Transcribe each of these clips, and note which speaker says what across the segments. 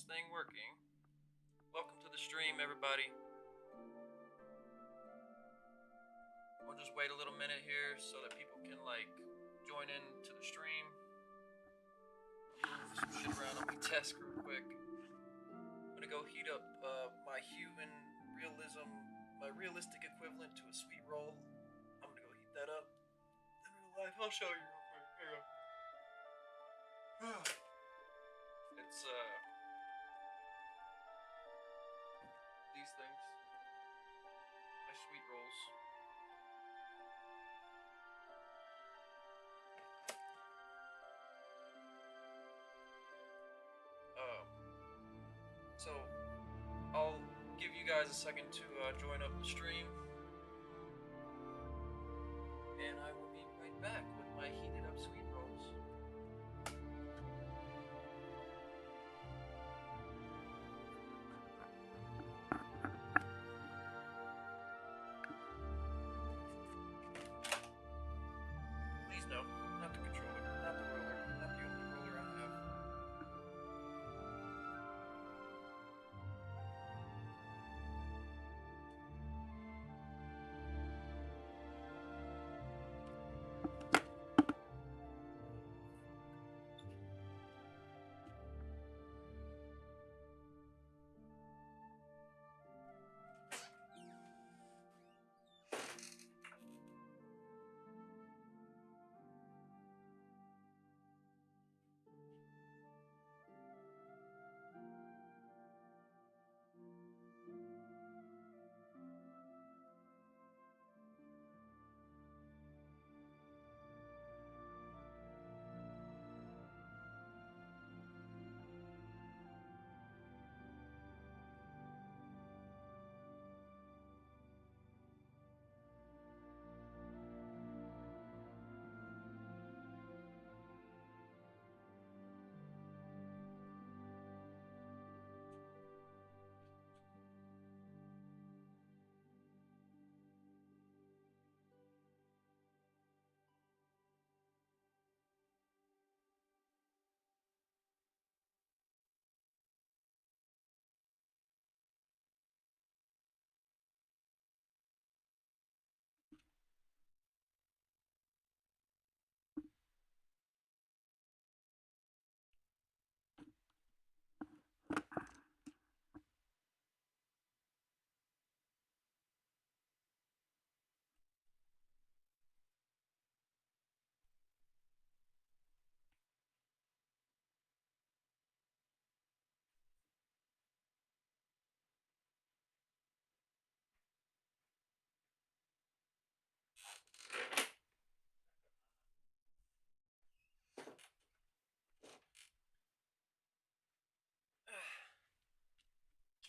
Speaker 1: thing working. Welcome to the stream, everybody. We'll just wait a little minute here so that people can like join in to the stream. Move some shit around on my desk real quick. I'm gonna go heat up my human realism, my realistic equivalent to a sweet roll. I'm gonna go heat that up in real life. I'll show you real quick. Here you go. It's these things, my sweet rolls. So I'll give you guys a second to join up the stream, and I will be right back with my heated up sweet rolls. Please no, not the controller, not the roller, not the only roller I have.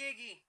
Speaker 1: Kiggy!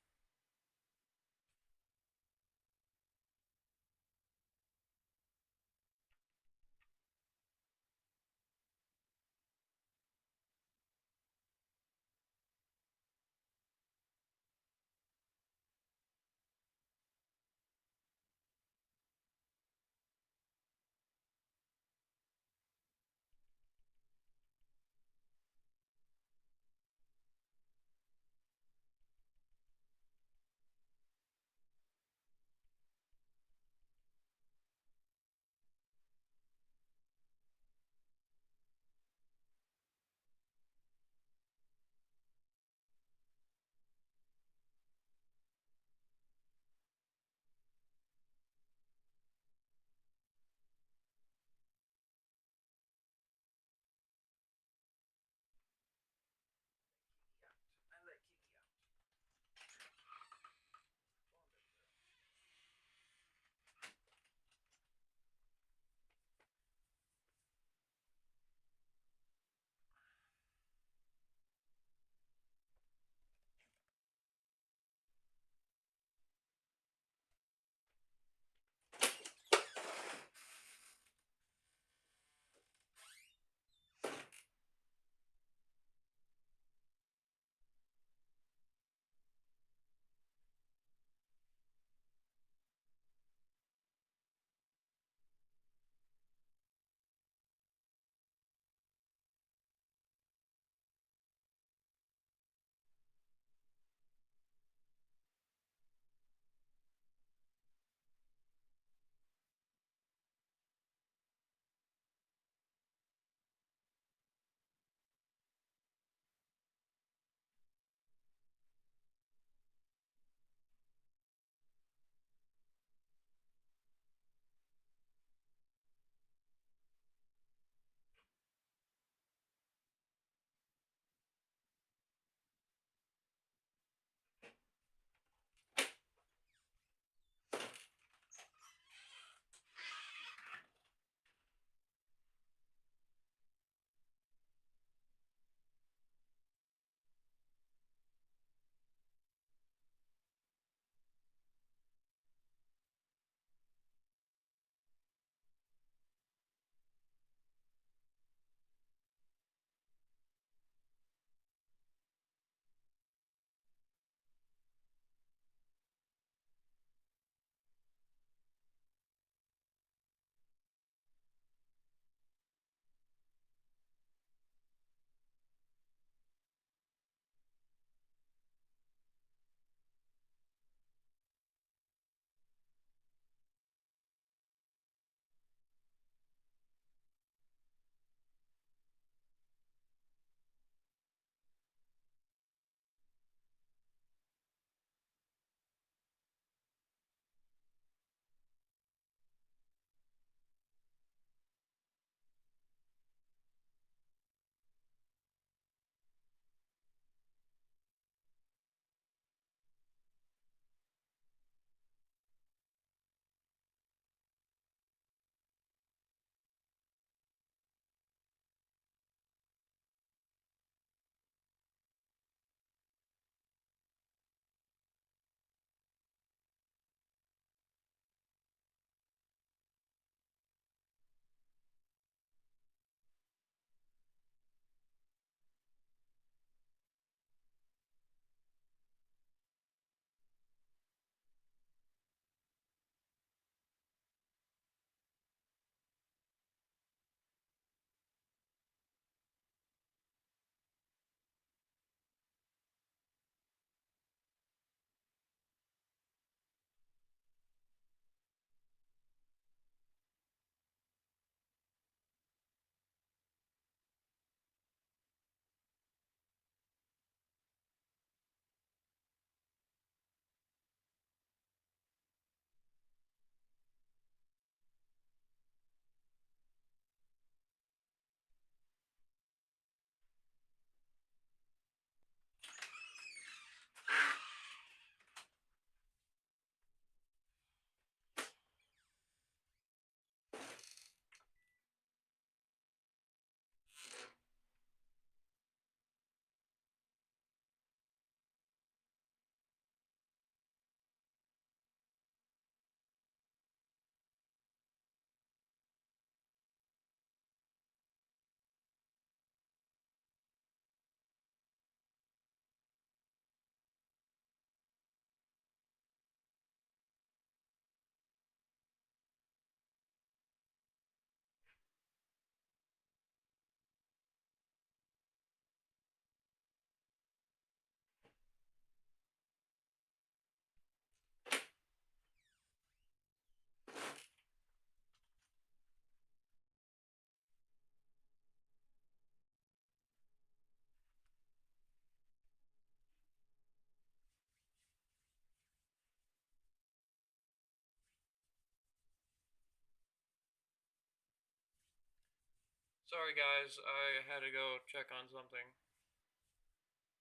Speaker 1: Sorry guys, I had to go check on something.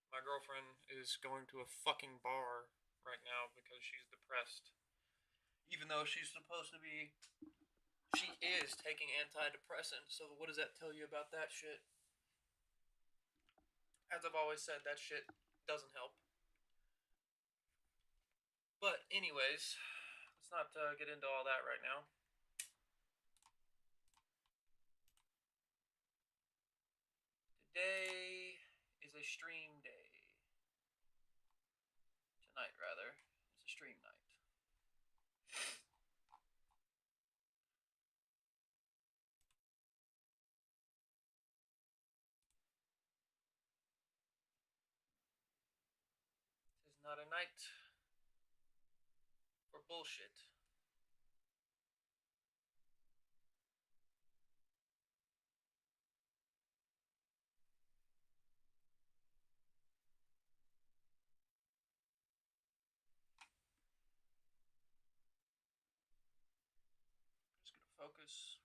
Speaker 1: My girlfriend is going to a fucking bar right now because she's depressed. Even though she's supposed to be... She is taking antidepressants, so what does that tell you about that shit? As I've always said, that shit doesn't help. But anyways, let's not get into all that right now. Today is a stream day. Tonight, rather. It's a stream night. This is not a night for bullshit. Just gonna focus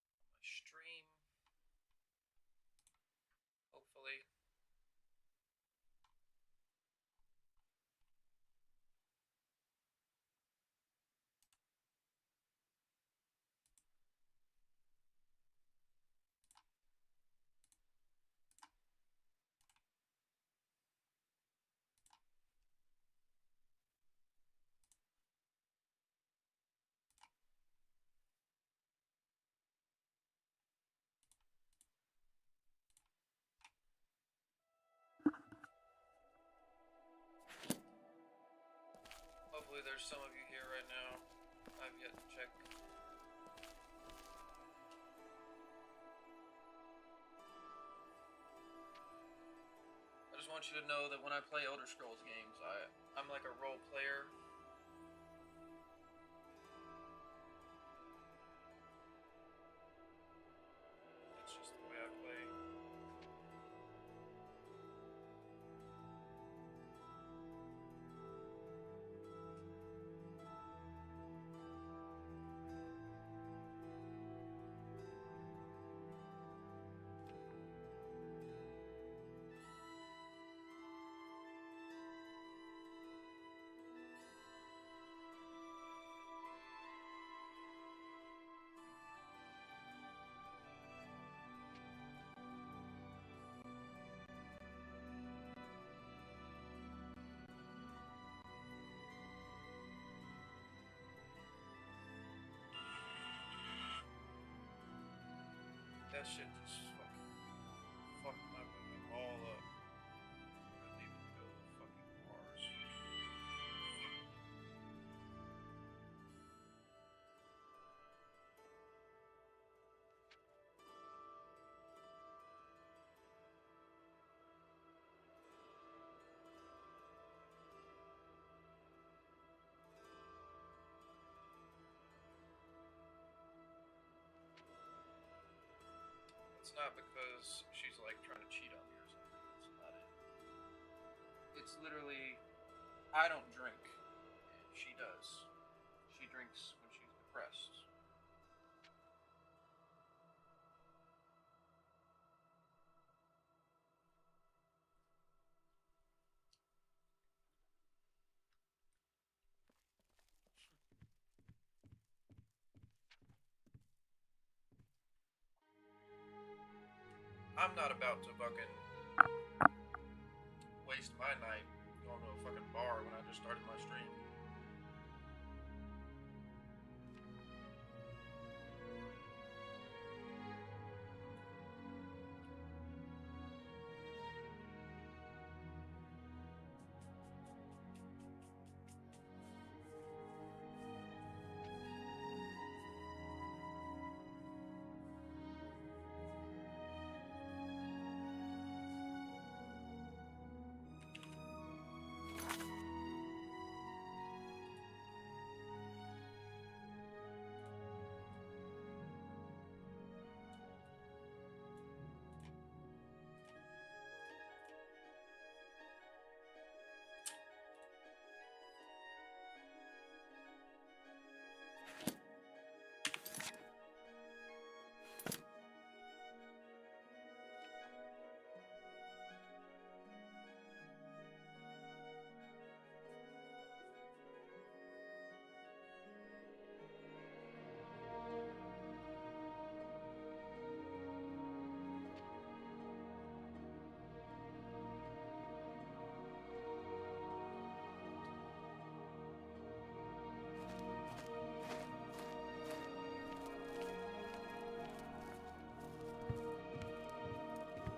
Speaker 1: on my stream. Hopefully. Hopefully there's some of you here right now. I've yet to check. I just want you to know that when I play Elder Scrolls games, I'm like a role player. It's just the way I play. That shit just fucked my movement all up. I didn't even go to the fucking bars. It's not because she's like trying to cheat on me or something. That's not it. It's literally, I don't drink, and she does. She drinks when she's depressed. I'm not about to fucking waste my night going to a fucking bar when I just started my stream.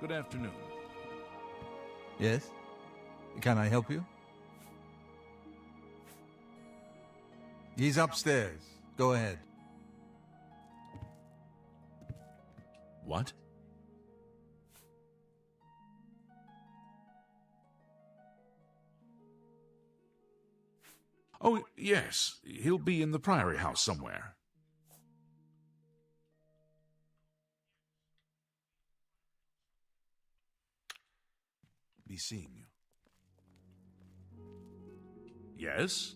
Speaker 2: Good afternoon.
Speaker 3: Yes? Can I help you? He's upstairs. Go ahead.
Speaker 2: What? Oh, yes. He'll be in the Priory House somewhere. Be seeing you. Yes?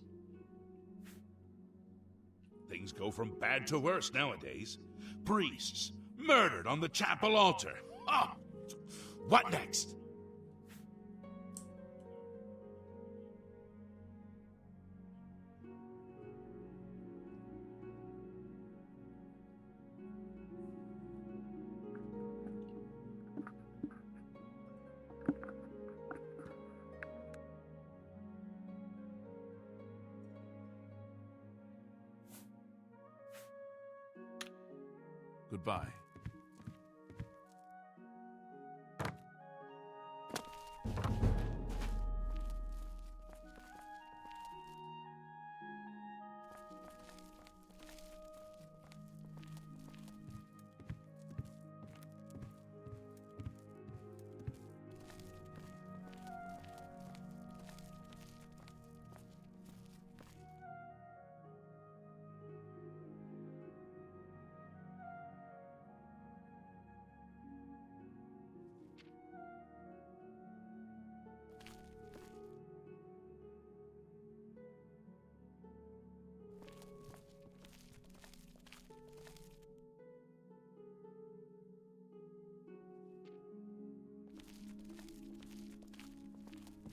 Speaker 2: Things go from bad to worse nowadays. Priests murdered on the chapel altar. Oh! What next? Goodbye.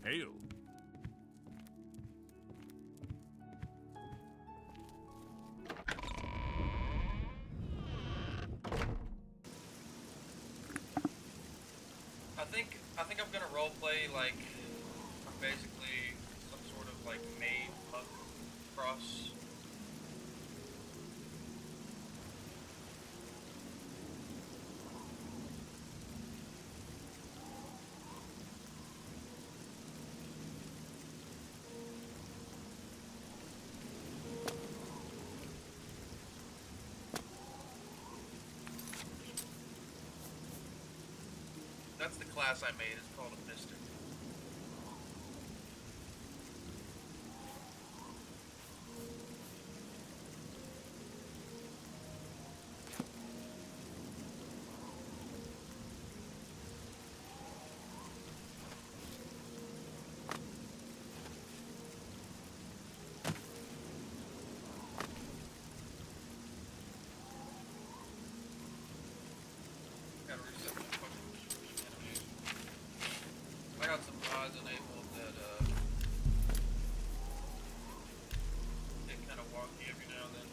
Speaker 2: Hail.
Speaker 1: I think I'm gonna roleplay like I'm basically some sort of like maid monk cross. That's the class I made. It's called a mystic. Gotta reset my fucking animation. I got some mods enabled that get kind of wonky every now and then.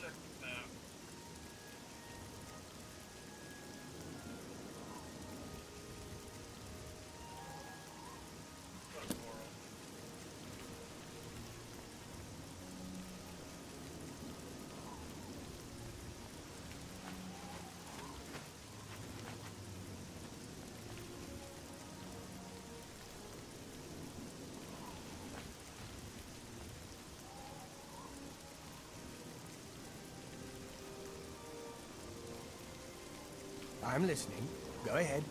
Speaker 1: Check the map. What a coral.
Speaker 4: I'm listening. Go ahead.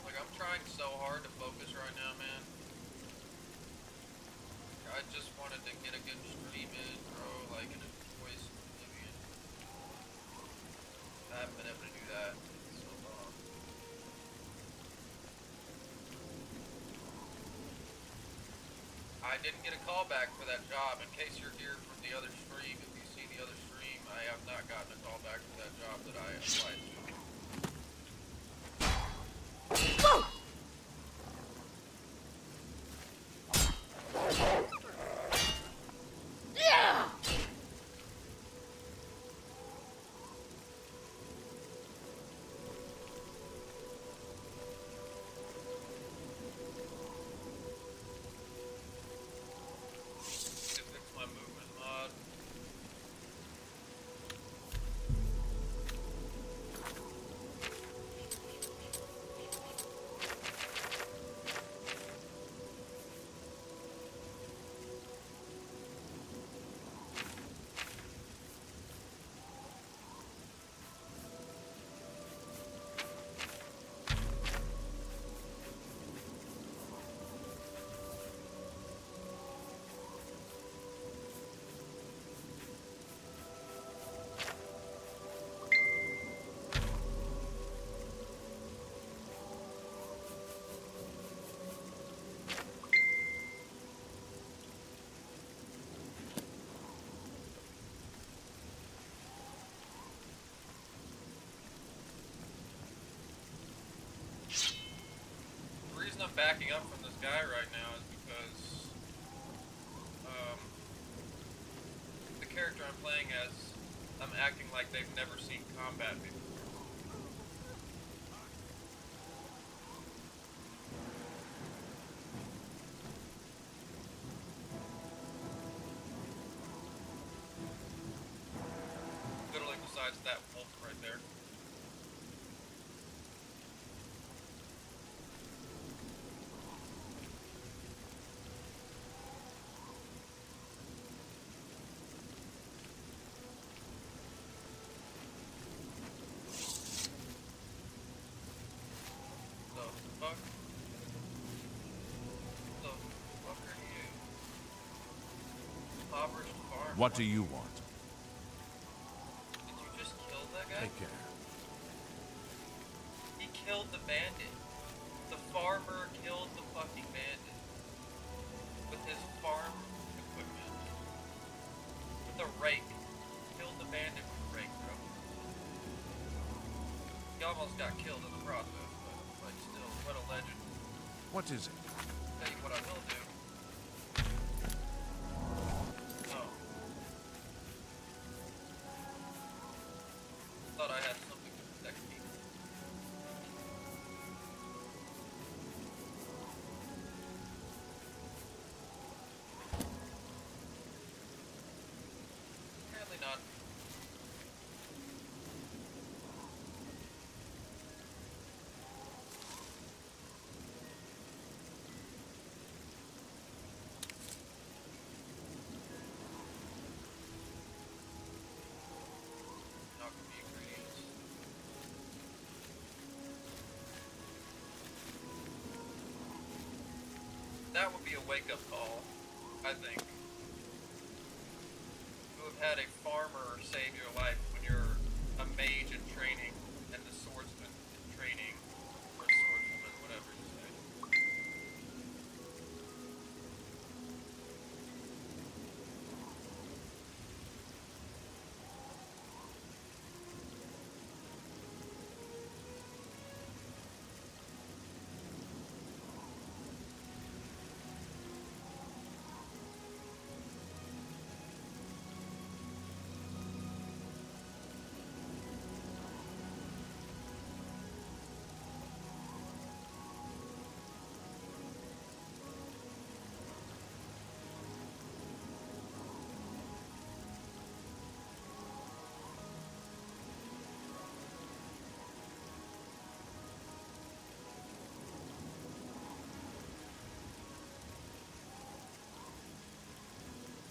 Speaker 1: Like, I'm trying so hard to focus right now, man. I just wanted to get a good stream in, bro, like, and enjoy some Oblivion. I haven't been able to do that in so long. I didn't get a call back for that job. In case you're here from the other stream, if you see the other stream, I have not gotten a call back for that job that I applied to. I'm backing up from this guy right now is because the character I'm playing as, I'm acting like they've never seen combat before. Literally besides that wolf right there.
Speaker 2: What do you want?
Speaker 1: Did you just kill that guy?
Speaker 2: Take care.
Speaker 1: He killed the bandit. The farmer killed the fucking bandit. With his farm equipment. With a rake. Killed the bandit with a rake, bro. He almost got killed in the process, but still, what a legend.
Speaker 2: What is it?
Speaker 1: Tell you what I will do. Thought I had something to protect me. Apparently not. That would be a wake-up call, I think. To have had a farmer save your life when you're a mage in training and the swordsman in training, or swordswoman, whatever you say.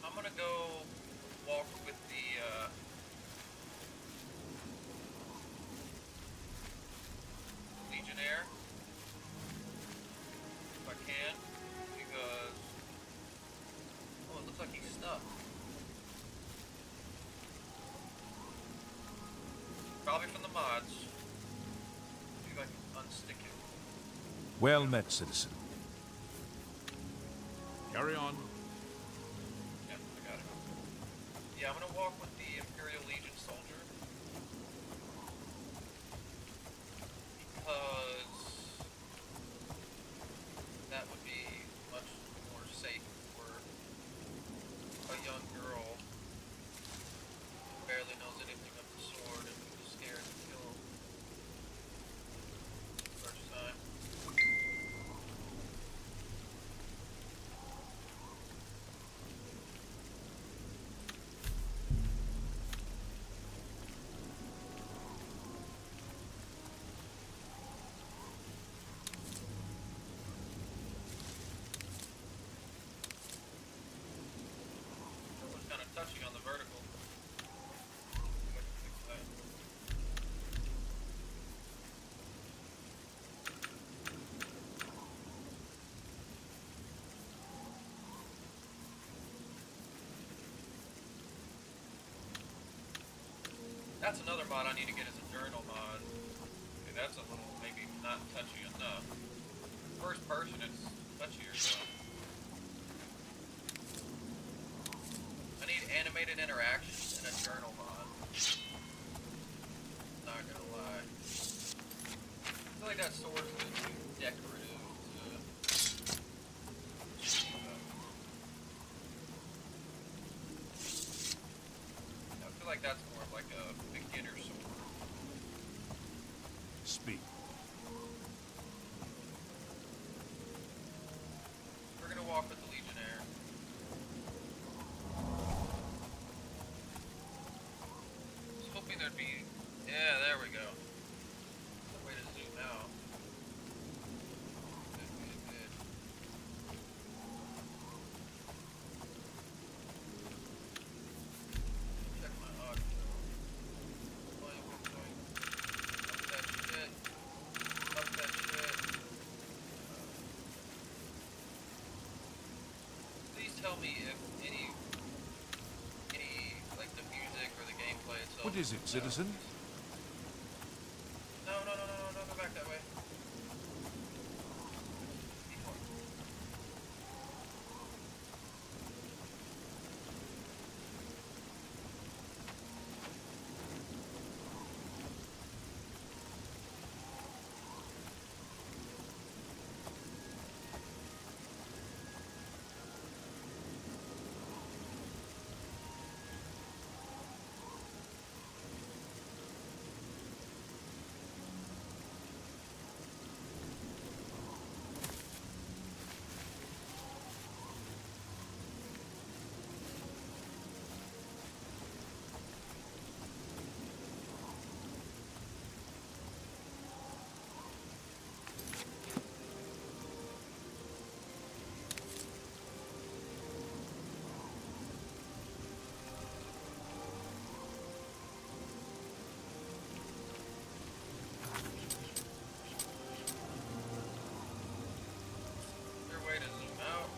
Speaker 1: I'm gonna go walk with the Legionnaire if I can, because oh, it looks like he's stuck. Probably from the mods. See if I can unstick it.
Speaker 2: Well met, citizen. Carry on.
Speaker 1: Yep, I got it. Yeah, I'm gonna walk with the Imperial Legion soldier. Because that would be much more safe for a young girl who barely knows anything of the sword and who's scared to kill first time. That was kind of touchy on the vertical. See if I can fix that. That's another mod I need to get as a journal mod. Okay, that's a little maybe not touchy enough. First person, it's touchier. So. I need animated interactions in a journal mod. Not gonna lie. I feel like that sword's a bit too decorative to. I feel like that's more of like a beginner sword.
Speaker 2: Speak.
Speaker 1: We're gonna walk with the Legionnaire. I was hoping there'd be. Yeah, there we go. That's a way to zoom out. Good, good, good. Check my audio. Boing, boing, boing. Up that shit. Up that shit. Please tell me if any like the music or the gameplay itself.
Speaker 2: What is it, citizen?
Speaker 1: No, no, no, no, no, no, go back that way. Keep going. Is there a way to zoom out?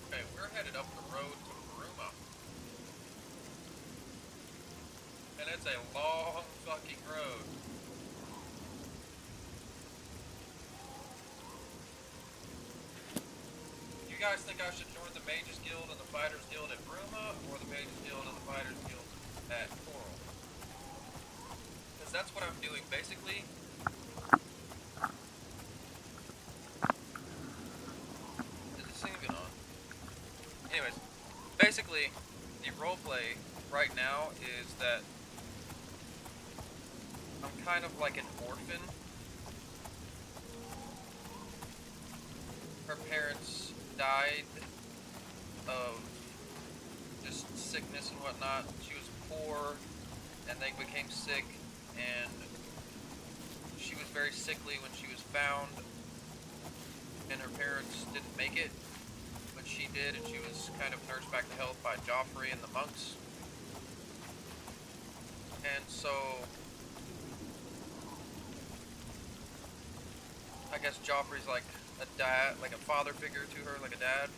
Speaker 1: Okay, we're headed up the road to Bruma. And it's a long fucking road. You guys think I should join the Mages Guild and the Fighters Guild at Bruma, or the Mages Guild and the Fighters Guild at Coral? Because that's what I'm doing. Basically, is this thing even on? Anyways, basically, the roleplay right now is that I'm kind of like an orphan. Her parents died of just sickness and whatnot. She was poor, and they became sick, and she was very sickly when she was found, and her parents didn't make it, but she did, and she was kind of nursed back to health by Joffrey and the monks. And so I guess Joffrey's like a dad, like a father figure to her, like a dad.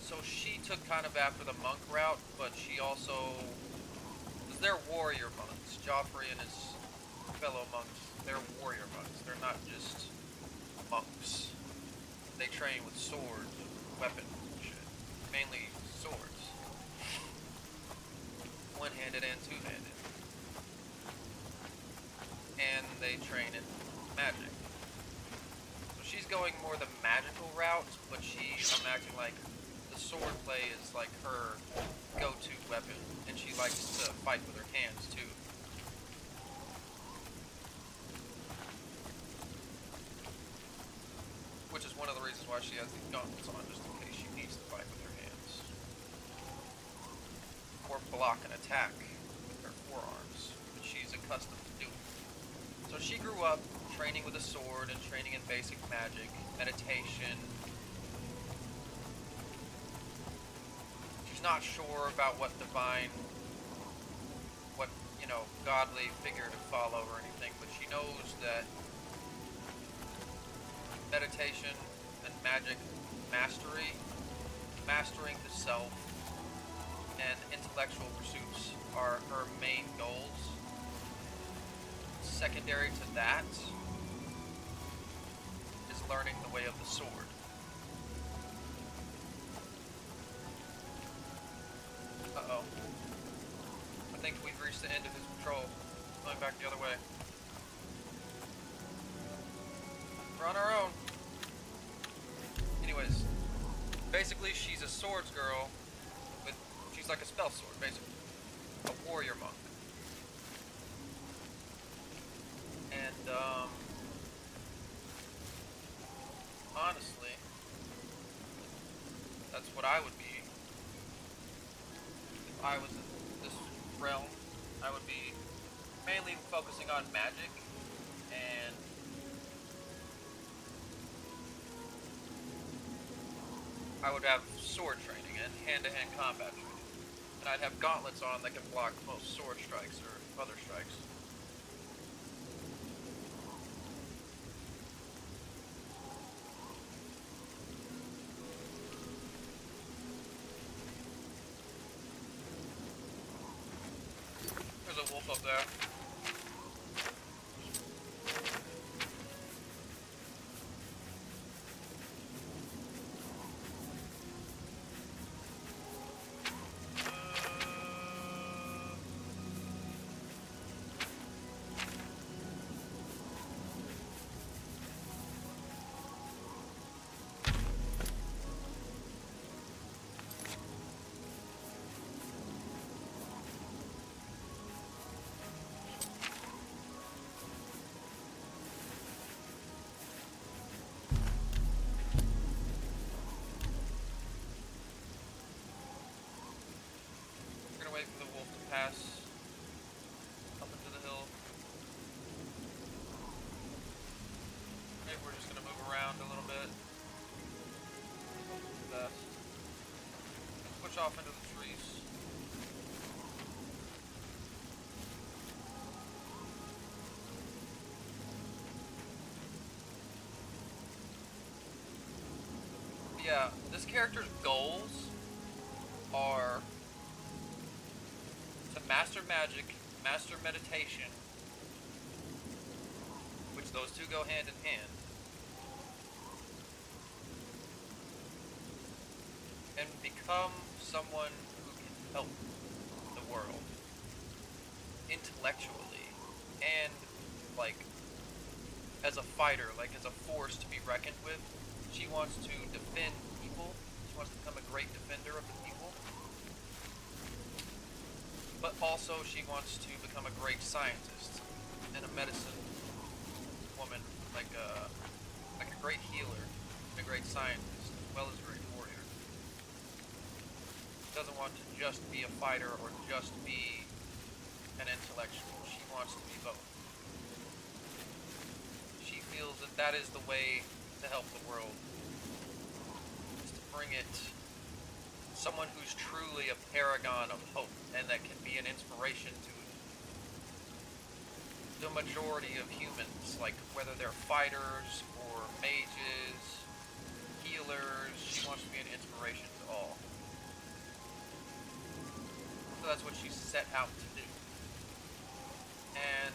Speaker 1: So she took kind of after the monk route, but she also, because they're warrior monks. Joffrey and his fellow monks, they're warrior monks. They're not just monks. They train with swords, weapons, and shit. Mainly swords. One-handed and two-handed. And they train in magic. So she's going more the magical route, but I'm acting like the sword play is like her go-to weapon, and she likes to fight with her hands too. Which is one of the reasons why she has these gauntlets on, just in case she needs to fight with her hands. Or block an attack with her forearms, which she's accustomed to doing. So she grew up training with a sword and training in basic magic, meditation. She's not sure about what divine, what, godly figure to follow or anything, but she knows that meditation and magic mastery, mastering the self, and intellectual pursuits are her main goals. Secondary to that is learning the way of the sword. Uh-oh. I think we've reached the end of his patrol. Going back the other way. We're on our own. Anyways, basically she's a swords girl she's like a spell sword, basically. A warrior monk. And, honestly, that's what I would be. If I was in this realm, I would be mainly focusing on magic and I would have sword training and hand-to-hand combat training. And I'd have gauntlets on that can block most sword strikes or other strikes. There's a wolf up there. Wait for the wolf to pass up into the hill. Maybe we're just gonna move around a little bit. Let's push off into the trees. Yeah, this character's goals are master magic, master meditation, which those two go hand in hand, and become someone who can help the world intellectually and as a fighter, as a force to be reckoned with. She wants to defend people. She wants to become a great defender of the people. But also she wants to become a great scientist and a medicine woman, like a great healer and a great scientist, as well as a great warrior. She doesn't want to just be a fighter or just be an intellectual. She wants to be both. She feels that that is the way to help the world, is to bring it someone who's truly a paragon of hope and that can be an inspiration to the majority of humans, like whether they're fighters or mages, healers. She wants to be an inspiration to all. So that's what she's set out to do. And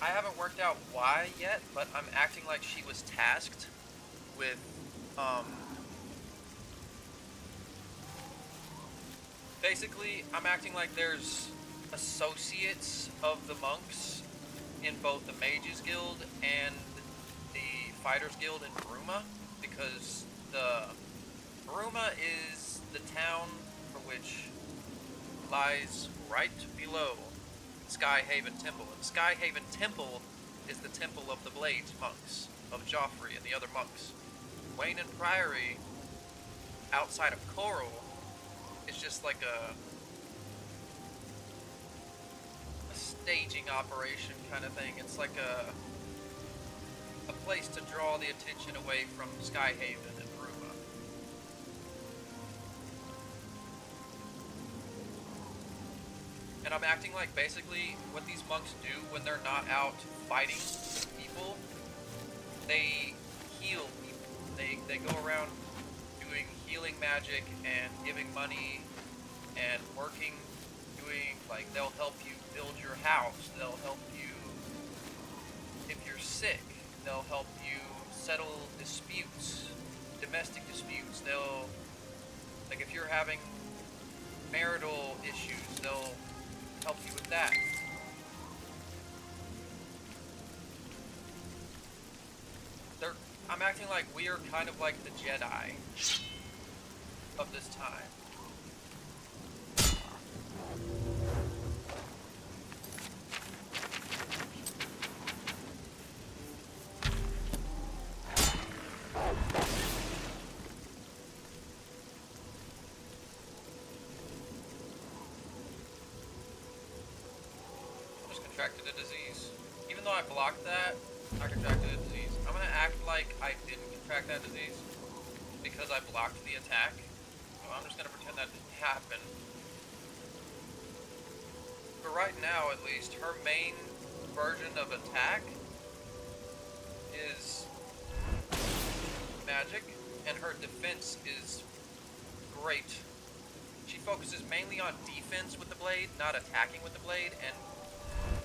Speaker 1: I haven't worked out why yet, but I'm acting like she was tasked with, basically, I'm acting like there's associates of the monks in both the Mages Guild and the Fighters Guild in Bruma, because the Bruma is the town for which lies right below Skyhaven Temple. And Skyhaven Temple is the temple of the Blades monks, of Joffrey and the other monks. Wayne and Priory, outside of Coral, is just like a staging operation kind of thing. It's like a place to draw the attention away from Skyhaven and Bruma. And I'm acting like basically what these monks do when they're not out fighting people, they heal people. They go around doing healing magic and giving money and working, doing, like, they'll help you build your house, they'll help you if you're sick, they'll help you settle disputes, domestic disputes, they'll, like, if you're having marital issues, they'll help you with that. I'm acting like we are kind of like the Jedi of this time. I just contracted a disease. Even though I blocked that, I contracted a disease. I'm gonna act like I didn't contract that disease because I blocked the attack. So I'm just gonna pretend that didn't happen. But right now, at least, her main version of attack is magic, and her defense is great. She focuses mainly on defense with the blade, not attacking with the blade, and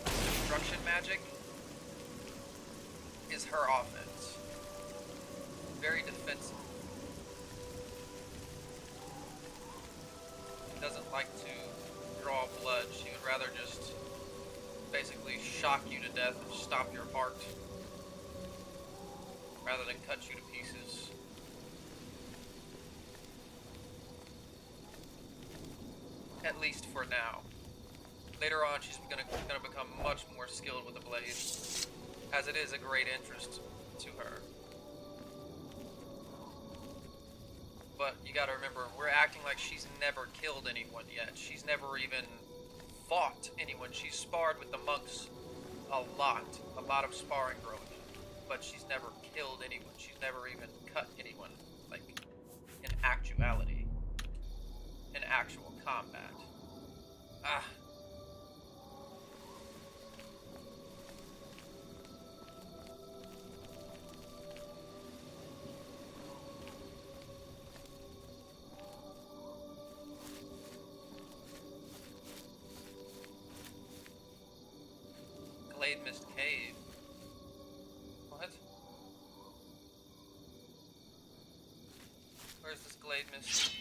Speaker 1: destruction magic is her offense. Very defensive. She doesn't like to draw blood. She would rather just basically shock you to death and stop your heart rather than cut you to pieces. At least for now. Later on, she's gonna become much more skilled with the blade, as it is a great interest to her. But you gotta remember, we're acting like she's never killed anyone yet. She's never even fought anyone. She's sparred with the monks a lot of sparring growing up, but she's never killed anyone. She's never even cut anyone, like, in actuality, in actual combat. Glade Mist Cave. What? Where's this Glade Mist?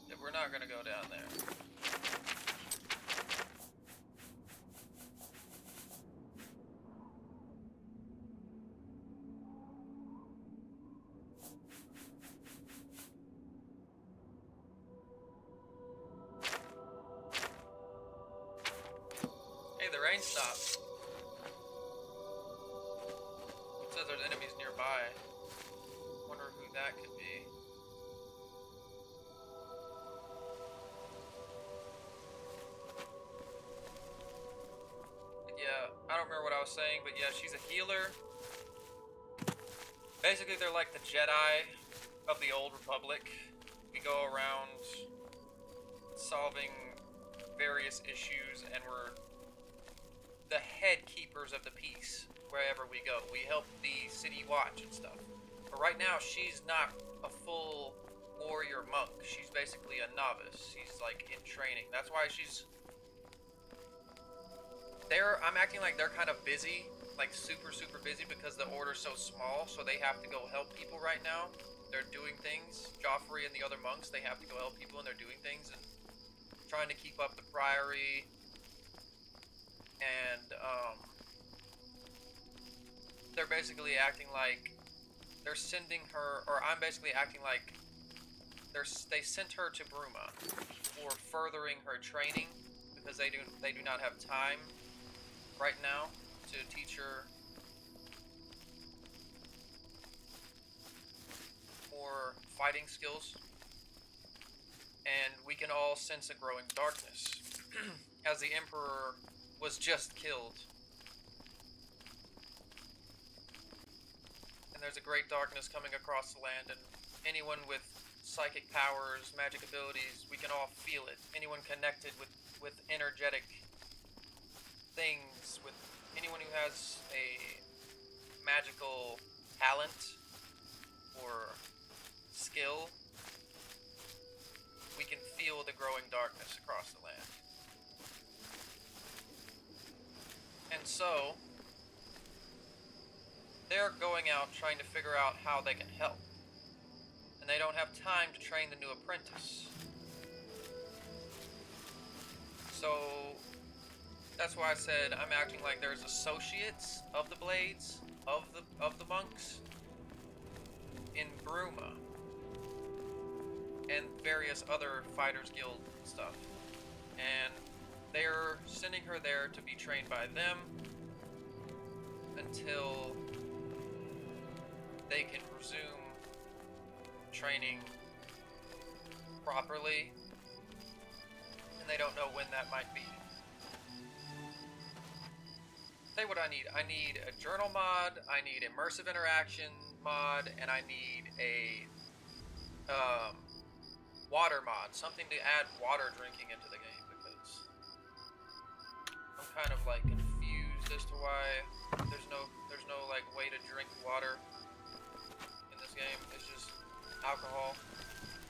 Speaker 1: Yeah, we're not gonna go down there. Rain stopped. It says there's enemies nearby. Wonder who that could be. But yeah, I don't remember what I was saying, but yeah, she's a healer. Basically, they're like the Jedi of the Old Republic. We go around solving various issues, and we're the head keepers of the peace wherever we go. We help the city watch and stuff. But right now, she's not a full warrior monk. She's basically a novice. She's like in training. That's why she's there. I'm acting like they're kind of busy, like super busy, because the order's so small, so they have to go help people right now. They're doing things. Joffrey and the other monks, they have to go help people, and they're doing things and trying to keep up the priory. And they're basically acting like they're sending her, or I'm basically acting like they sent her to Bruma for furthering her training, because they do not have time right now to teach her more fighting skills. And we can all sense a growing darkness as the Emperor was just killed. And there's a great darkness coming across the land, and anyone with psychic powers, magic abilities, we can all feel it. Anyone connected with energetic things, with anyone who has a magical talent or skill, we can feel the growing darkness across the land. And so, they're going out trying to figure out how they can help. And they don't have time to train the new apprentice. So, that's why I said I'm acting like there's associates of the Blades, of the monks, in Bruma, and various other fighters guild stuff. And they're sending her there to be trained by them until they can resume training properly, and they don't know when that might be. Say what I need. I need a journal mod, I need immersive interaction mod, and I need a water mod, something to add water drinking into the game, because I'm kind of like confused as to why there's no like way to drink water in this game. It's just alcohol.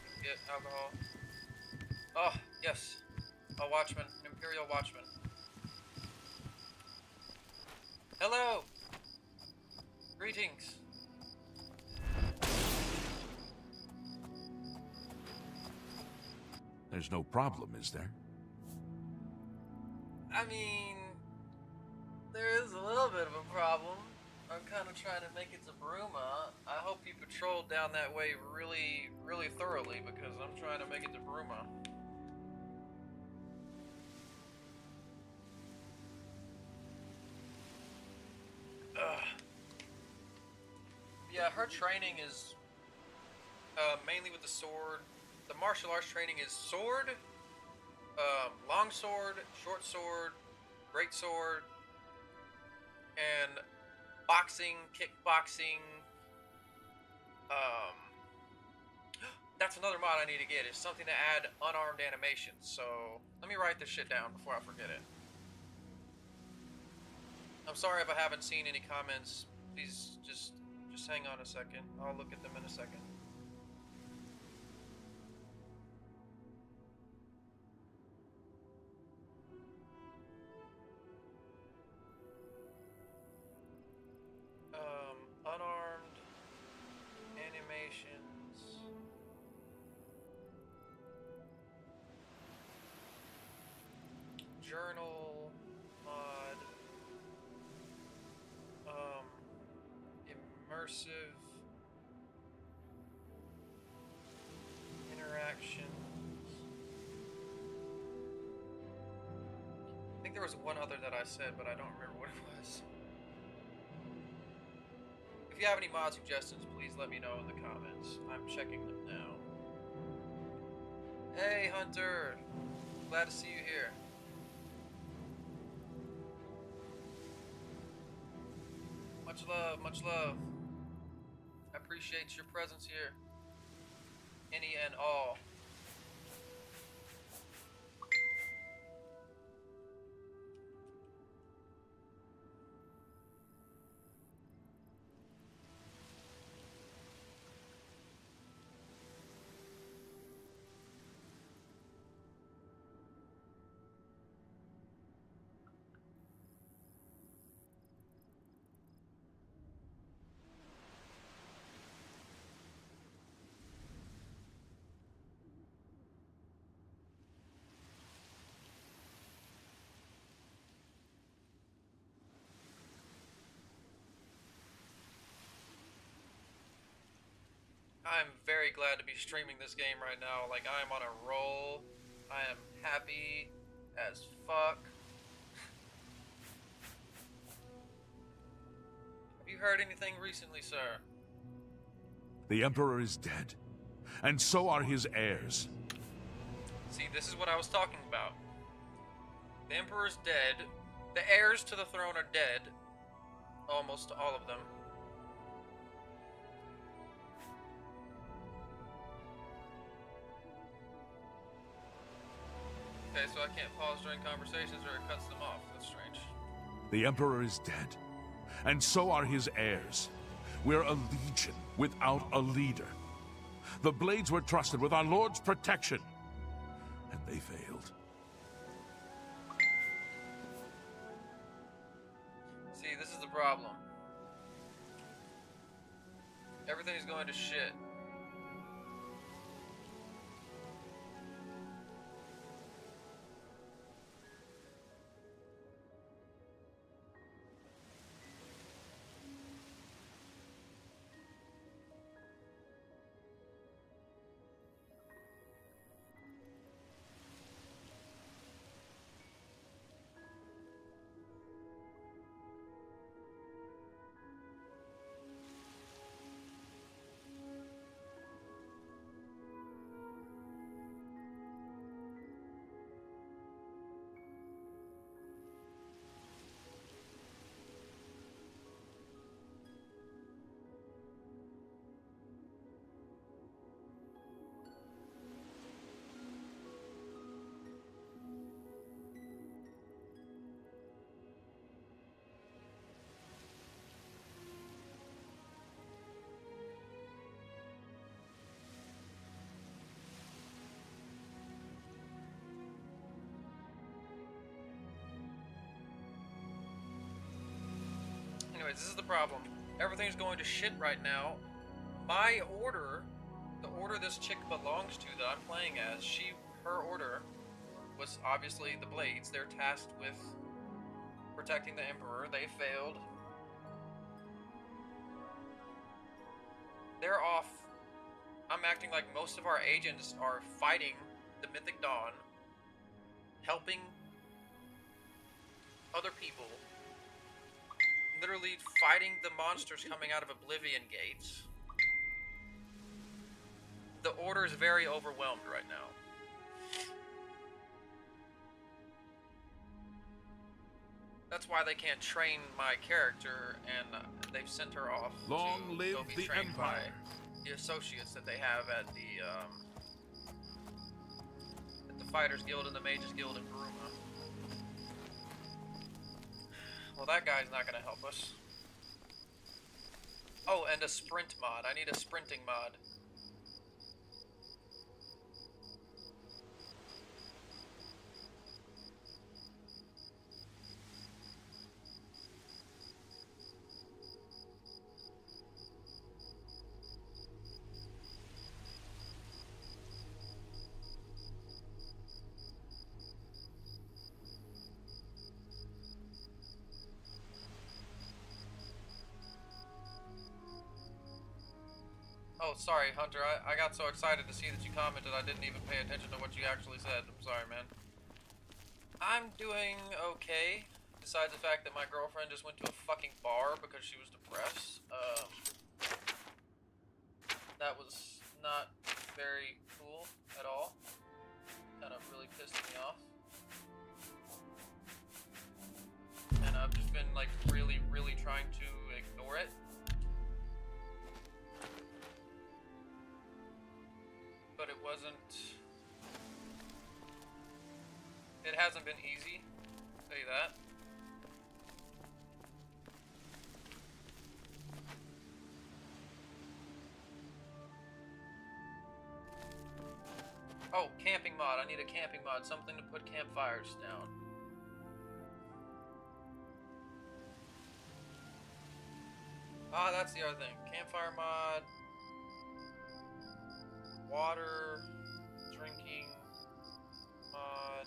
Speaker 1: You can get alcohol. Oh, yes. A watchman. An Imperial watchman. Hello! Greetings.
Speaker 2: There's no problem, is there?
Speaker 1: I mean, there is a little bit of a problem. I'm kind of trying to make it to Bruma. I hope you patrolled down that way really thoroughly, because I'm trying to make it to Bruma. Yeah, her training is mainly with the sword. The martial arts training is sword, long sword, short sword, great sword, and boxing, kickboxing. That's another mod I need to get, is something to add unarmed animations. So let me write this shit down before I forget it. I'm sorry if I haven't seen any comments. Please just hang on a second. I'll look at them in a second. Unarmed animations. Journal mod. Immersive interactions. I think there was one other that I said, but I don't remember what it was. If you have any mod suggestions, please let me know in the comments. I'm checking them now. Hey, Hunter! Glad to see you here. Much love, much love. appreciate your presence here. Any and all. I'm very glad to be streaming this game right now. Like, I am on a roll. I am happy as fuck. Have you heard anything recently, sir?
Speaker 2: The Emperor is dead, and so are his heirs.
Speaker 1: See, this is what I was talking about. The Emperor's dead. The heirs to the throne are dead. Almost all of them. Okay, so I can't pause during conversations or it cuts them off. That's strange.
Speaker 2: The Emperor is dead, and so are his heirs. We're a legion without a leader. The Blades were trusted with our Lord's protection, and they failed.
Speaker 1: See, this is the problem. Everything's going to shit. Anyways, this is the problem. Everything's going to shit right now. My order, the order this chick belongs to that I'm playing as, her order was obviously the Blades. They're tasked with protecting the Emperor. They failed. They're off. I'm acting like most of our agents are fighting the Mythic Dawn, helping other people. Literally fighting the monsters coming out of Oblivion gates. The Order is very overwhelmed right now. That's why they can't train my character, and they've sent her off
Speaker 2: Long
Speaker 1: to
Speaker 2: live
Speaker 1: go be
Speaker 2: the
Speaker 1: trained
Speaker 2: Empire.
Speaker 1: by the associates that they have at the Fighters Guild and the Mages Guild in Bruma. Well, that guy's not gonna help us. Oh, and a sprint mod. I need a sprinting mod. Oh, sorry, Hunter. I got so excited to see that you commented I didn't even pay attention to what you actually said. I'm sorry, man. I'm doing okay. Besides the fact that my girlfriend just went to a fucking bar because she was depressed. That was not very cool at all. Kind of really pissed me off. And I've just been like really trying to ignore it. It hasn't been easy, I'll tell you that. Oh, camping mod. I need a camping mod. Something to put campfires down. Ah, that's the other thing. Campfire mod. Water. Drinking mod.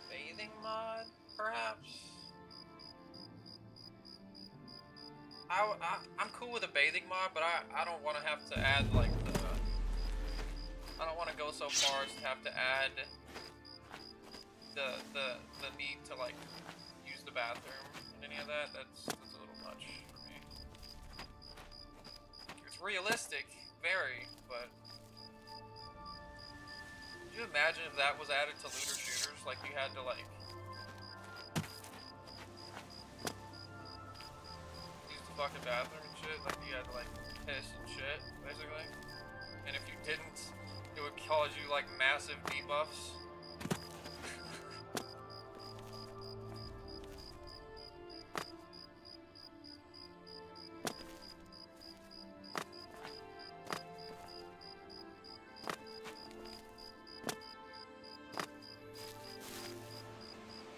Speaker 1: Bathing mod, perhaps? I'm cool with a bathing mod, but I don't want to have to add, like, I don't want to go so far as to have to add the need to, like, use the bathroom and any of that. That's a little much for me. It's realistic, very, but could you imagine if that was added to looter shooters? Like, you had to, like, use the fucking bathroom and shit? Like, you had to, like, piss and shit, basically? And if you didn't, it would cause you, like, massive debuffs.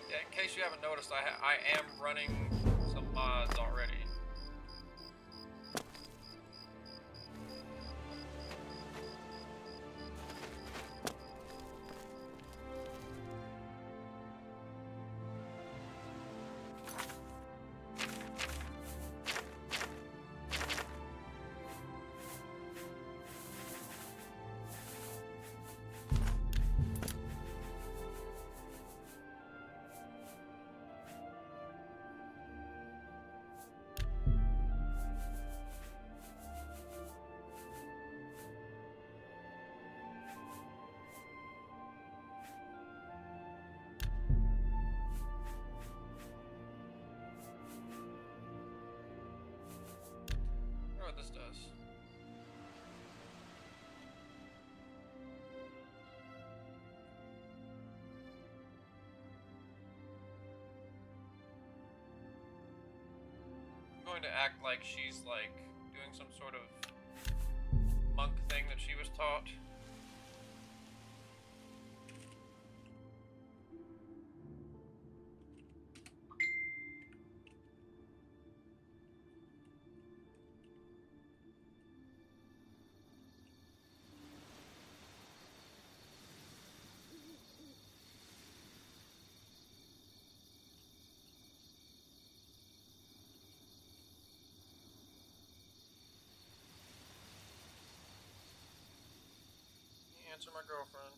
Speaker 1: Yeah, in case you haven't noticed, I am running some mods already. I wonder what this does. I'm going to act like she's, like, doing some sort of monk thing that she was taught. Answer my girlfriend.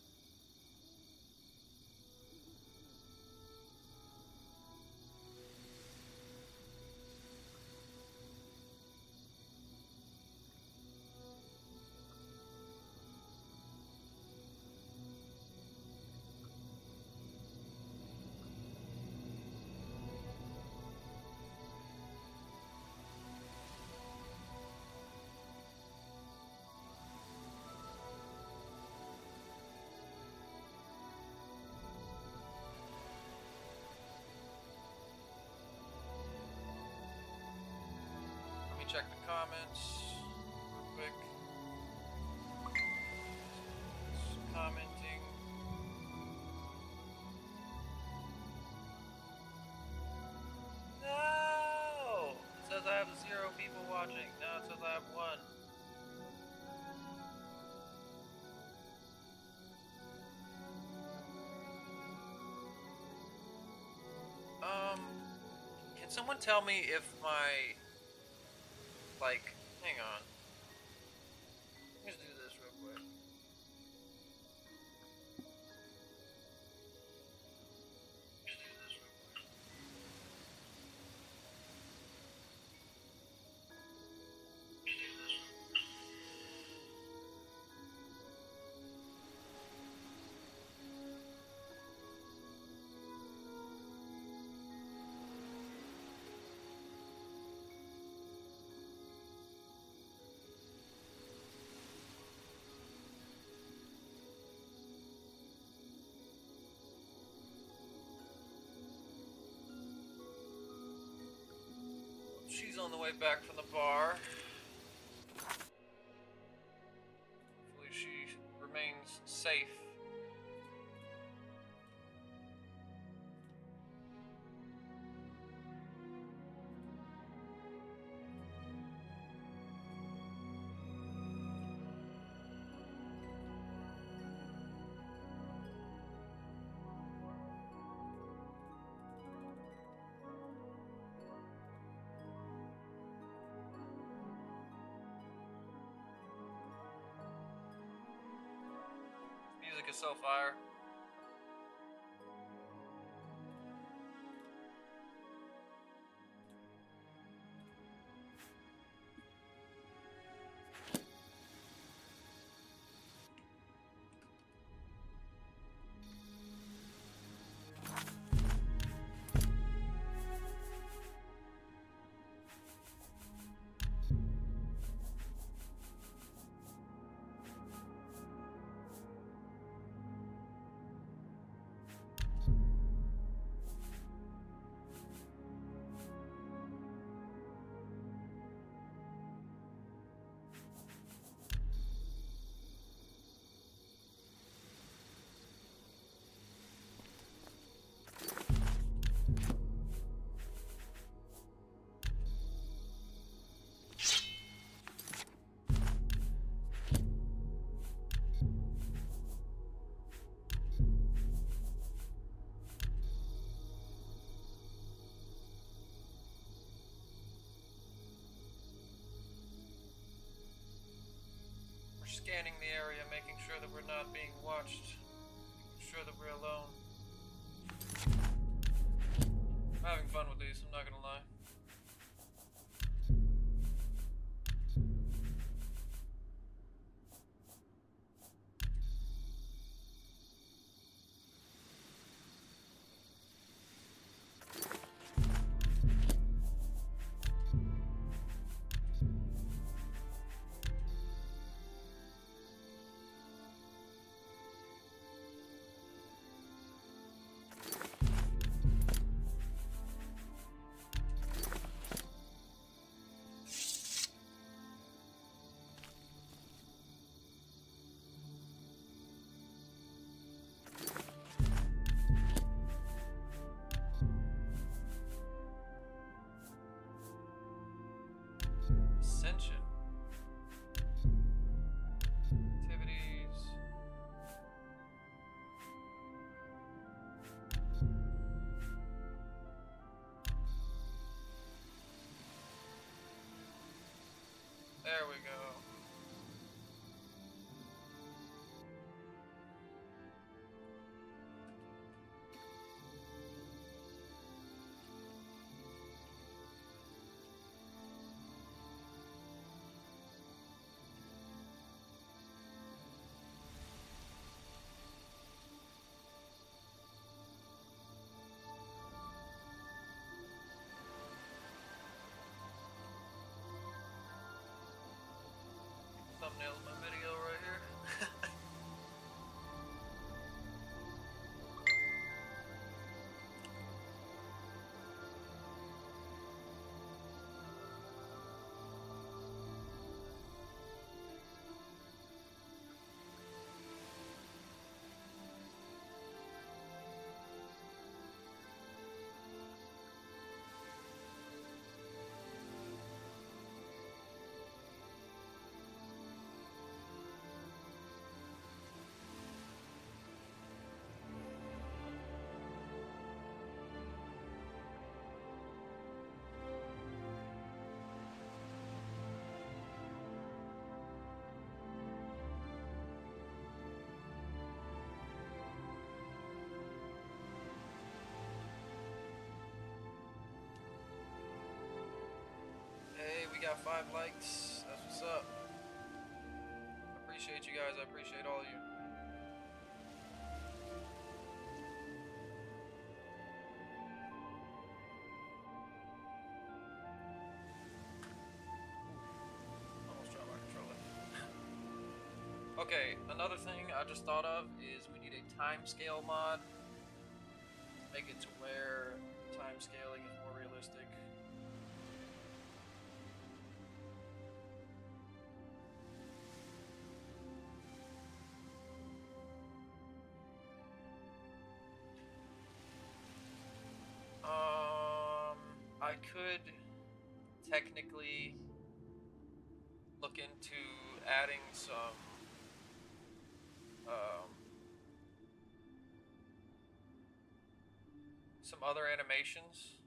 Speaker 1: Let me check the comments real quick. Just commenting. No! It says I have 0 people watching. Now it says I have 1. Can someone tell me if my, like, hang on. Let's do this real quick. she's on the way back from the bar. Hopefully she remains safe. Music is so fire. Scanning the area, making sure that we're not being watched, making sure that we're alone. I'm having fun with these, I'm not gonna lie. Ascension. Activities. There we go. Thumbnail's my video right here. Hey, we got 5 likes. That's what's up. I appreciate you guys. I appreciate all of you. Almost dropped my controller. Okay, another thing I just thought of is we need a time scale mod. Make it to where time scaling is more realistic. could technically look into adding some other animations,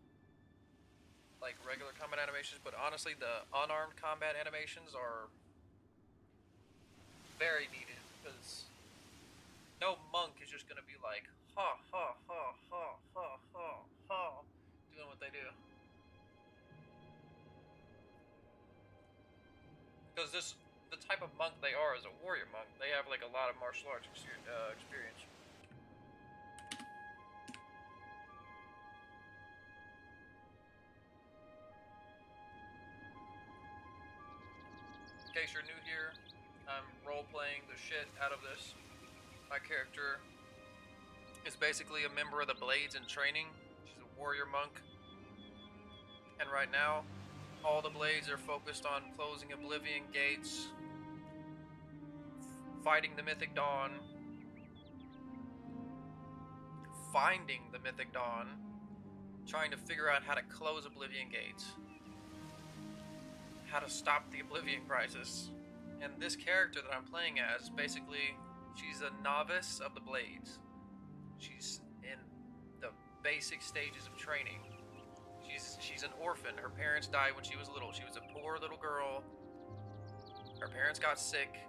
Speaker 1: like regular combat animations, but honestly the unarmed combat animations are very needed, because no monk is just gonna be like ha ha ha ha ha ha ha doing what they do. Because the type of monk they are is a warrior monk. They have like a lot of martial arts experience. In case you're new here, I'm role-playing the shit out of this. My character is basically a member of the Blades in training. She's a warrior monk. And right now, all the Blades are focused on closing Oblivion gates, fighting the Mythic Dawn, finding the Mythic Dawn, trying to figure out how to close Oblivion gates, how to stop the Oblivion crisis. And this character that I'm playing as, basically, she's a novice of the Blades. She's in the basic stages of training. She's an orphan. Her parents died when she was little. She was a poor little girl. Her parents got sick.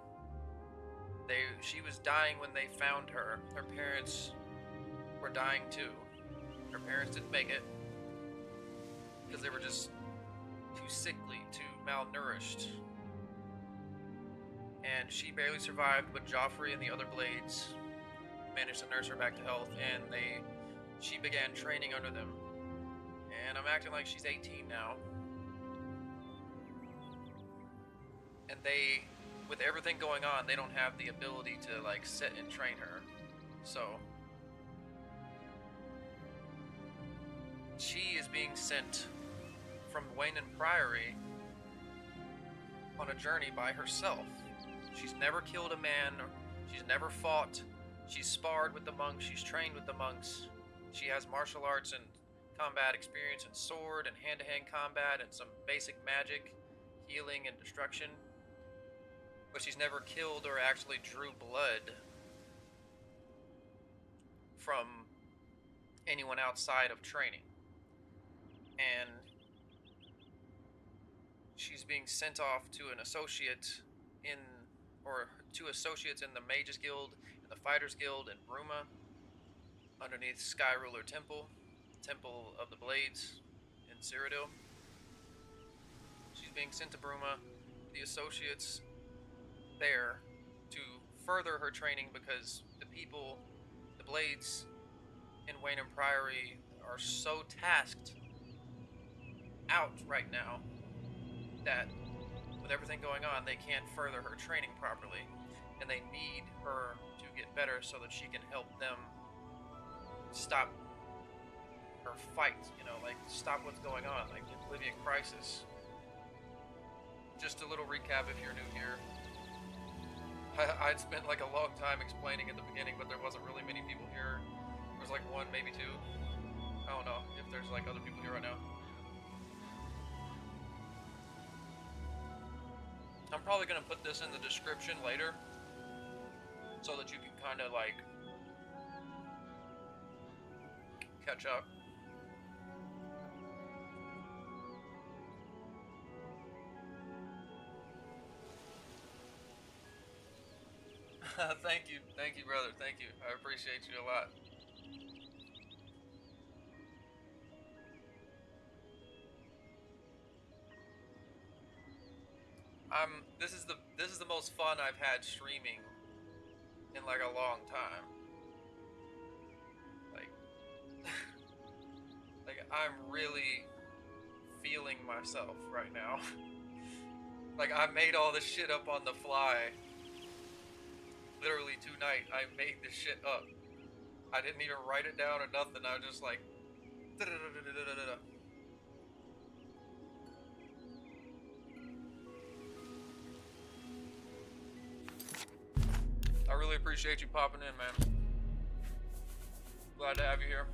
Speaker 1: She was dying when they found her. Her parents were dying too. Her parents didn't make it because they were just too sickly, too malnourished. And she barely survived, but Joffrey and the other Blades managed to nurse her back to health, and she began training under them. And I'm acting like she's 18 now. And with everything going on, they don't have the ability to like sit and train her. So she is being sent from Wayne Priory on a journey by herself. She's never killed a man, she's never fought, she's sparred with the monks, she's trained with the monks, she has martial arts and combat experience in sword and hand-to-hand combat and some basic magic, healing and destruction, but she's never killed or actually drew blood from anyone outside of training. And she's being sent off to an associate or two associates in the Mages Guild and the Fighters Guild in Bruma, underneath Sky Ruler Temple of the Blades in Cyrodiil. She's being sent to Bruma, the associates there, to further her training, because the Blades in Wayne Priory are so tasked out right now that with everything going on, they can't further her training properly, and they need her to get better so that she can help them stop her fight, like stop what's going on, like the Oblivion crisis. Just a little recap if you're new here. I'd spent like a long time explaining at the beginning, but there wasn't really many people here. There was like one, maybe two. I don't know if there's like other people here right now. I'm probably gonna put this in the description later, so that you can kind of like catch up. Thank you, brother. Thank you. I appreciate you a lot. This is the most fun I've had streaming in like a long time. Like I'm really feeling myself right now. Like I made all this shit up on the fly. Literally tonight, I made this shit up. I didn't even write it down or nothing. I was just like, I really appreciate you popping in, man. Glad to have you here.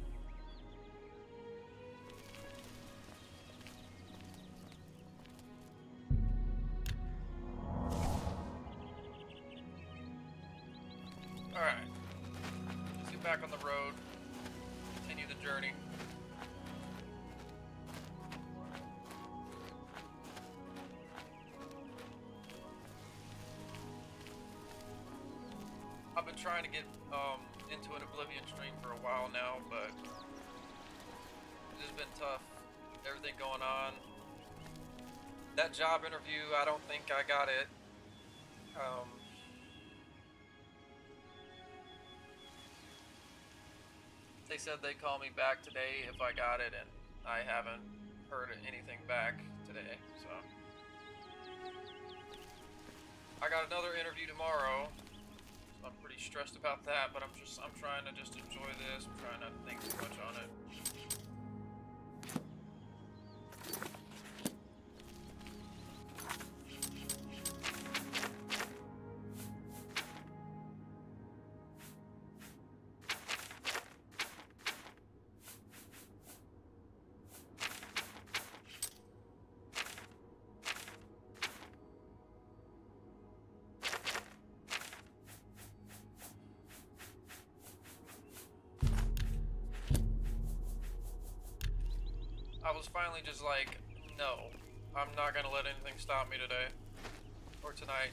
Speaker 1: back on the road. Continue the journey. I've been trying to get into an Oblivion stream for a while now, but it's been tough. Everything going on. That job interview, I don't think I got it. They said they'd call me back today if I got it, and I haven't heard anything back today, so. I got another interview tomorrow. I'm pretty stressed about that, but I'm trying to just enjoy this. I'm trying not to think too much on it. I was finally just like, no, I'm not gonna let anything stop me today, or tonight.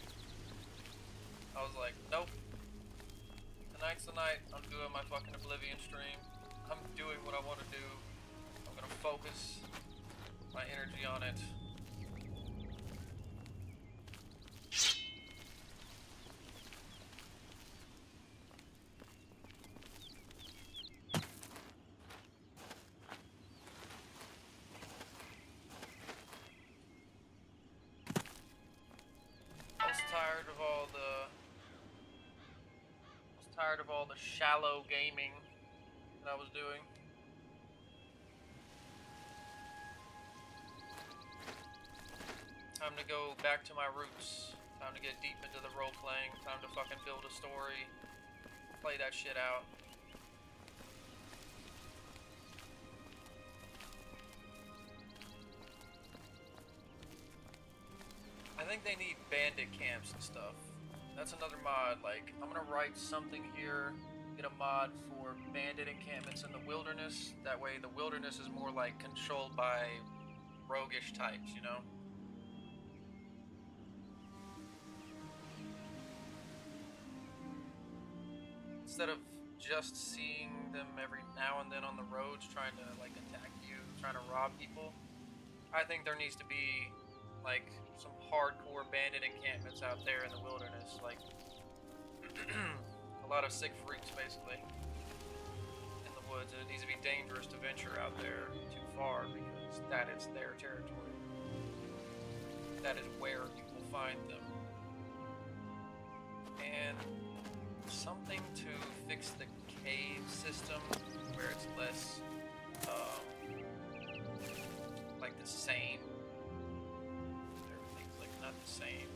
Speaker 1: I was like, nope, tonight's the night. I'm doing my fucking Oblivion stream. I'm doing what I want to do. I'm gonna focus my energy on it. Tired of all the shallow gaming that I was doing. Time to go back to my roots. Time to get deep into the role playing. Time to fucking build a story. Play that shit out. I think they need bandit camps and stuff. That's another mod. Like, I'm gonna write something here, get a mod for bandit encampments in the wilderness. That way the wilderness is more like controlled by roguish types, you know? Instead of just seeing them every now and then on the roads trying to like attack you, trying to rob people, I think there needs to be like some hardcore bandit encampments out there in the wilderness, like a lot of sick freaks basically in the woods, and it needs to be dangerous to venture out there too far because that is their territory. That is where you will find them. And something to fix the cave system where it's less like the same. Not the same.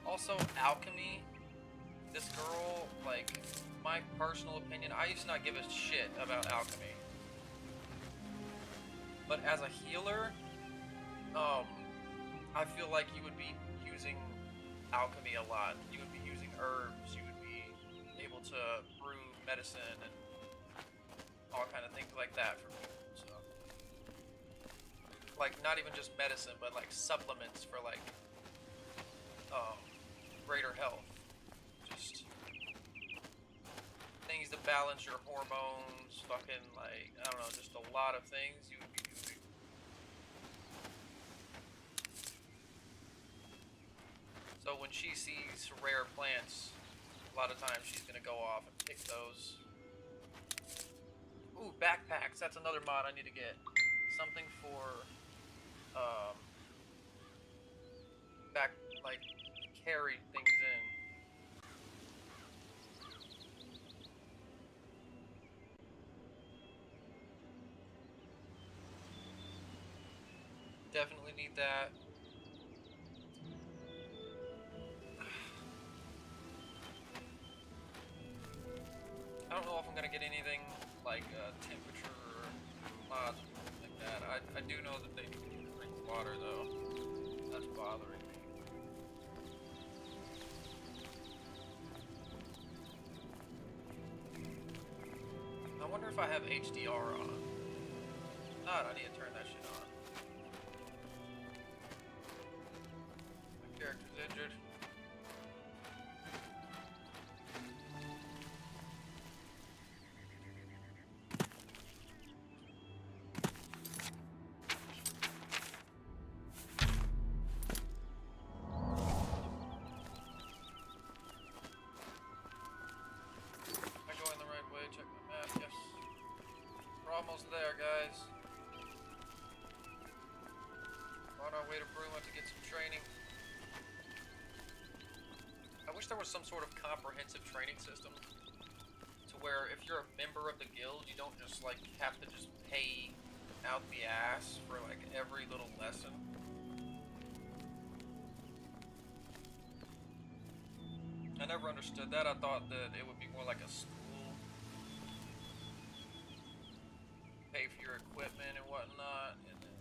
Speaker 1: Also, alchemy. This girl, like, my personal opinion, I used to not give a shit about alchemy. But as a healer, I feel like you would be using alchemy a lot. You would be using herbs. You would be able to brew medicine and all kind of things like that for people. So, like, not even just medicine, but like supplements for like greater health. Just things to balance your hormones. Fucking like, I don't know, just a lot of things you would be using. So when she sees rare plants, a lot of times she's gonna go off and pick those. Ooh, backpacks. That's another mod I need to get. Something for, like, carry things in. Definitely need that. I don't know if I'm gonna get anything like temperature mod like that. I do know that they need to drink water though. That's bothering me. I wonder if I have HDR on. Not, I need to turn that shit on. My character's injured. Am I going the right way? Check my map. Yes. We're almost there, guys. On our way to Bruma to get some training. I wish there was some sort of comprehensive training system to where if you're a member of the guild, you don't just like have to just pay out the ass for like every little lesson. I never understood that. I thought that it would be more like a school. Pay for your equipment and whatnot, and then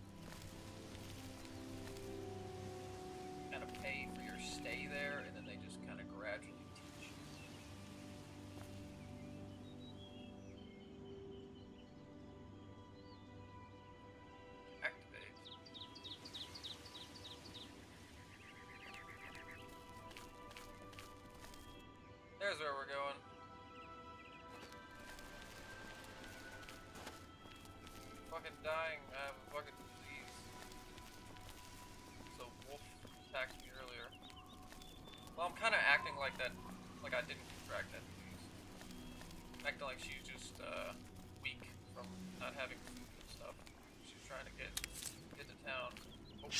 Speaker 1: kind of pay for your stay there, and then they just kind of gradually teach you. Activate. There's where we're going. Fucking dying. I have a fucking disease. So wolf attacked me earlier. Well, I'm kind of acting like that, like I didn't contract that disease. Acting like she's just weak from not having food and stuff. She's trying to get to town. Oh,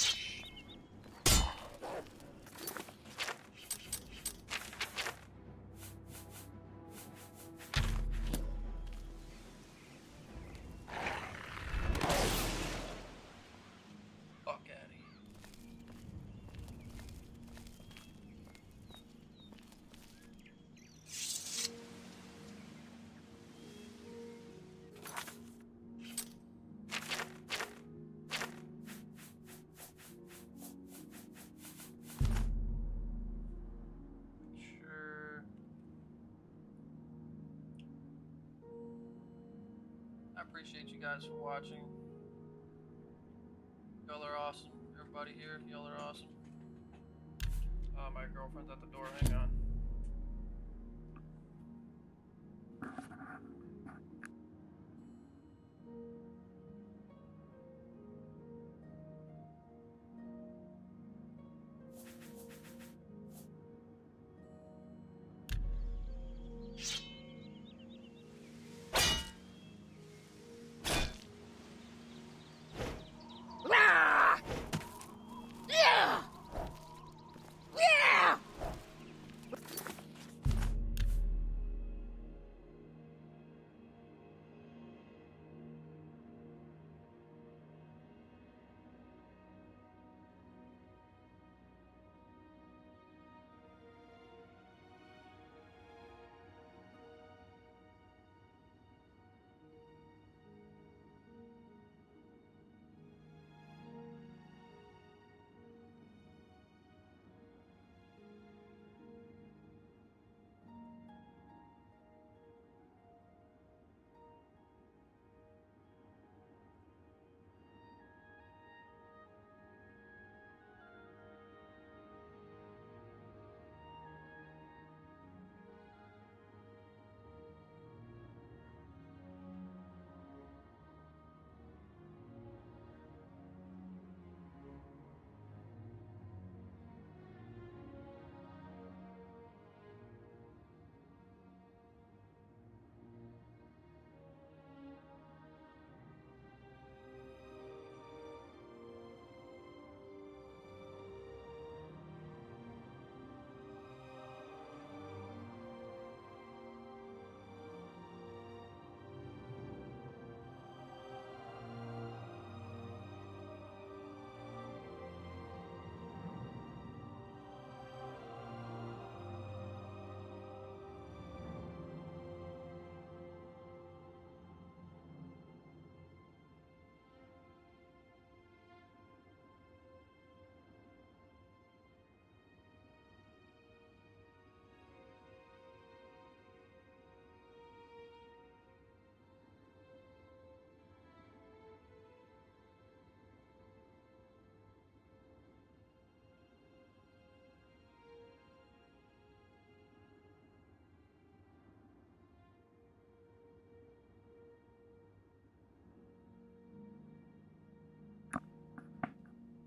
Speaker 1: fuck outta here. Sure. I appreciate you guys for watching. Y'all are awesome. Everybody here, y'all are awesome. My girlfriend's at the door. Hang on.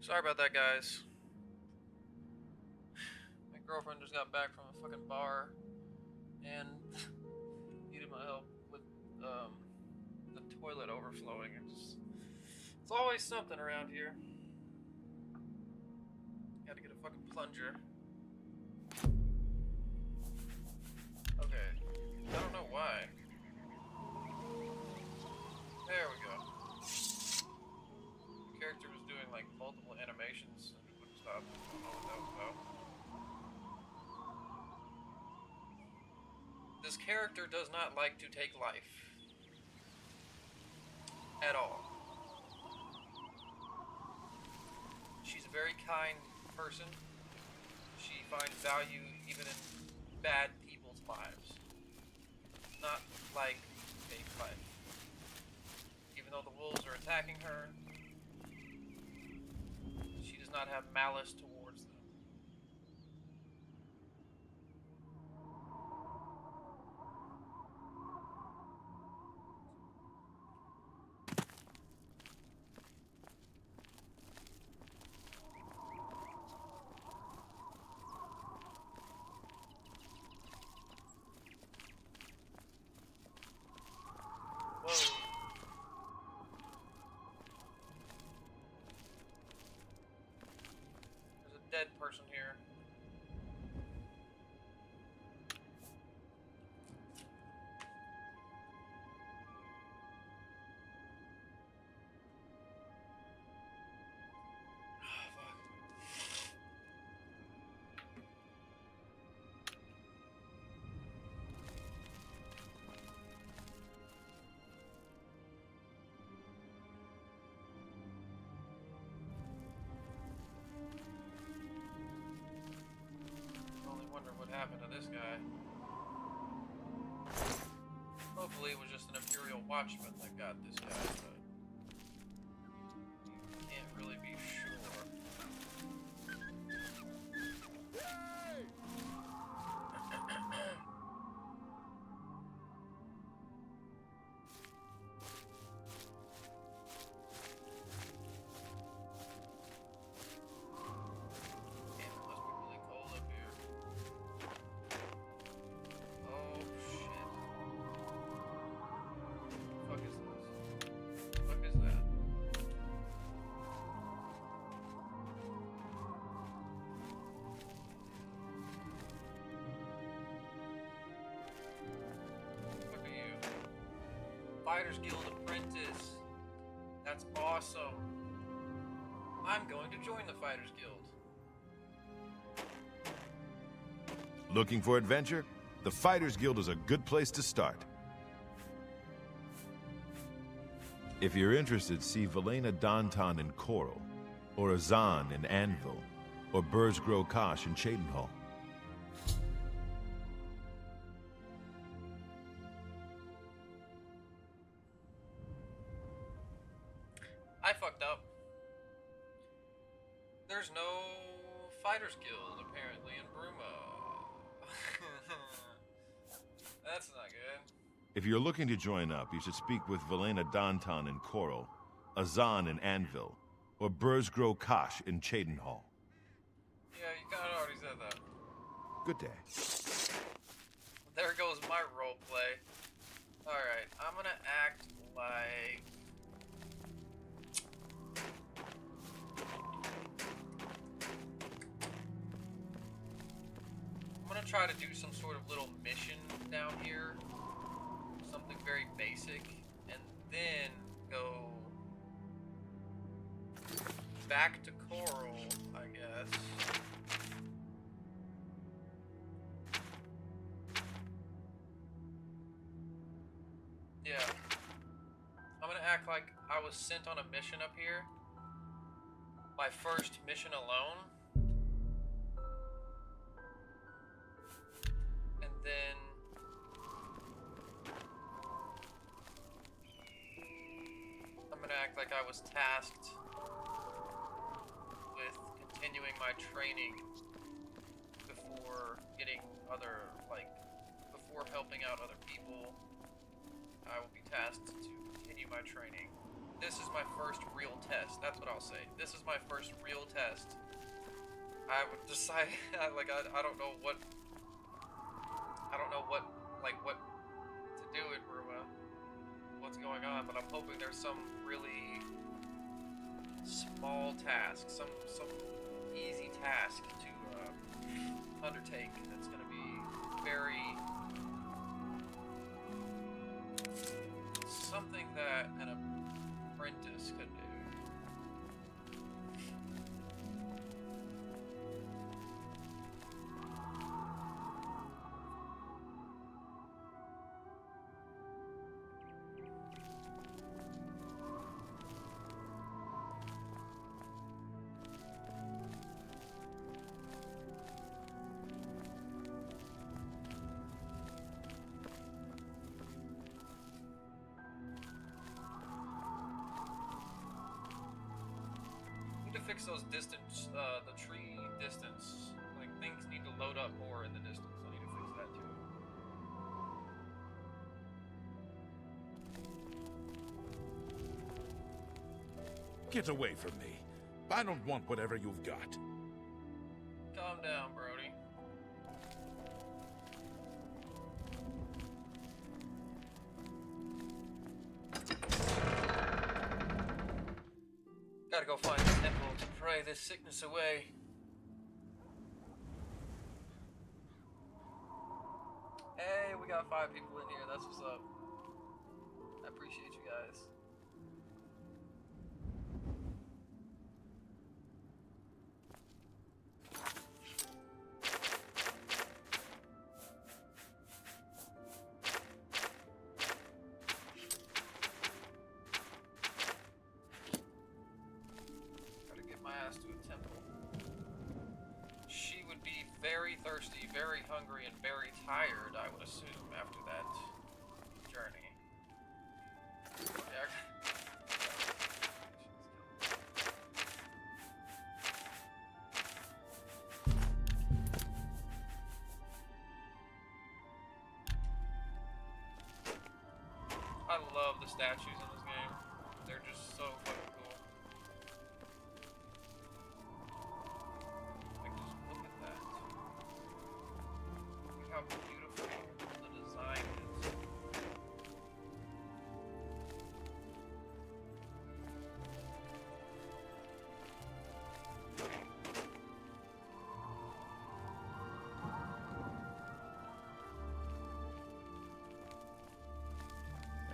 Speaker 1: Sorry about that, guys. My girlfriend just got back from a fucking bar and needed my help with the toilet overflowing. It's always something around here. Gotta get a fucking plunger. Okay. I don't know why. There we go. The character was doing like multiple animations and it wouldn't stop. I don't know what that was about. This character does not like to take life. At all. She's a very kind person. She finds value even in bad people's lives. Not like fake life. Even though the wolves are attacking her, she does not have malice towards them. Whoa. There's a dead person here. Fuck. Only wonder what happened to this guy. Hopefully it was just an Imperial Watchman that got this guy, but can't really be sure. Damn, it must be really cold up here. Oh shit. Fuck is this? Fuck is that? Fuck are you? Fighters Guild Apprentice. That's awesome. I'm going to join the Fighters Guild.
Speaker 5: Looking for adventure? The Fighters Guild is a good place to start. If you're interested, see Velena Danton in Coral, or Azan in Anvil, or Burzgrow Kosh in Cheydinhal.
Speaker 1: I fucked up. There's no Fighters Guild, apparently, in Bruma. That's not good.
Speaker 5: If you're looking to join up, you should speak with Velena Danton in Coral, Azan in Anvil, or Burzgrow Kosh in Cheydinhal.
Speaker 1: Yeah, you kind of already said that.
Speaker 5: Good day.
Speaker 1: There goes my role play. Alright, I'm gonna act like... I'm gonna try to do some sort of little mission down here. Something very basic. And then go back to Coral, I guess. Yeah. I'm gonna act like I was sent on a mission up here. My first mission alone. And then I'm gonna act like I was tasked with continuing my training before getting other, before helping out other people. I will be tasked to continue my training. this is my first real test. That's what I'll say. This is my first real test. I would decide, like, I don't know what, like, what to do it or what's going on, but I'm hoping there's some really small task, some easy task to undertake that's going to be very something that an apprentice could do. Fix those distance, the tree distance. Like, things need to load up more in the distance. I need to fix that too.
Speaker 2: Get away from me. I don't want whatever you've got.
Speaker 1: Calm down, Brody. Gotta go find the temple to pray this sickness away. Hey, we got 5 people in here. That's what's up. I appreciate you guys. Very thirsty, very hungry, and very tired, I would assume, after that journey. I love the statues in this game. They're just so fucking cool. How beautiful the design is.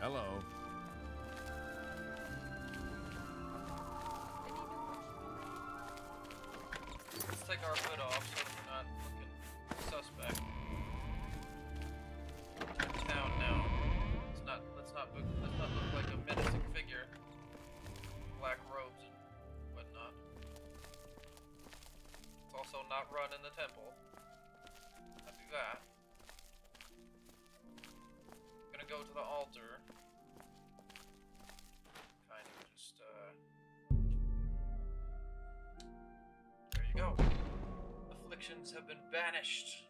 Speaker 2: Hello.
Speaker 1: Let's take our hood off so that we're not looking suspect. Town now. Let's not look like a menacing figure. Black robes and whatnot. Let's also not run in the temple. Not do that. I'm gonna go to the altar. Kind of just there you go. Afflictions have been banished.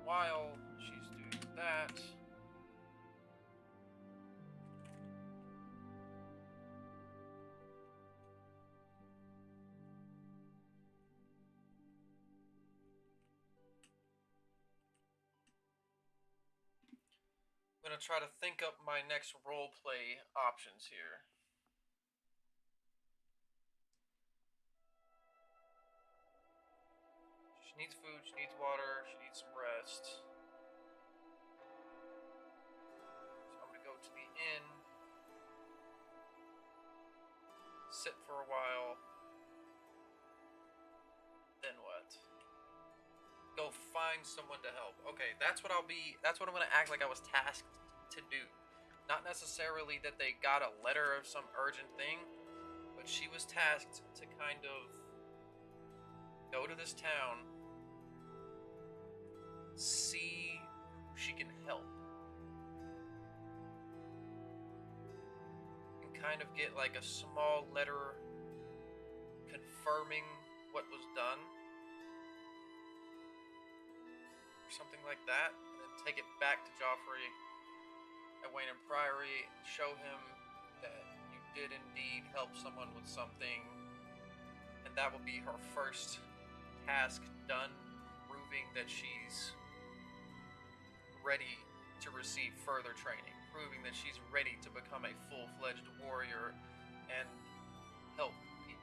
Speaker 1: While she's doing that, I'm gonna try to think up my next roleplay options here. She needs food, she needs water, she needs some rest. So I'm gonna go to the inn, sit for a while, then what? Go find someone to help. Okay, that's what I'm gonna act like I was tasked to do. Not necessarily that they got a letter of some urgent thing, but she was tasked to kind of go to this town, see who she can help. kind of get like a small letter confirming what was done, or something like that, and then take it back to Joffrey at Wayne and Priory, show him that you did indeed help someone with something, and that will be her first task done, proving that she's ready to receive further training, proving that she's ready to become a full-fledged warrior and help people.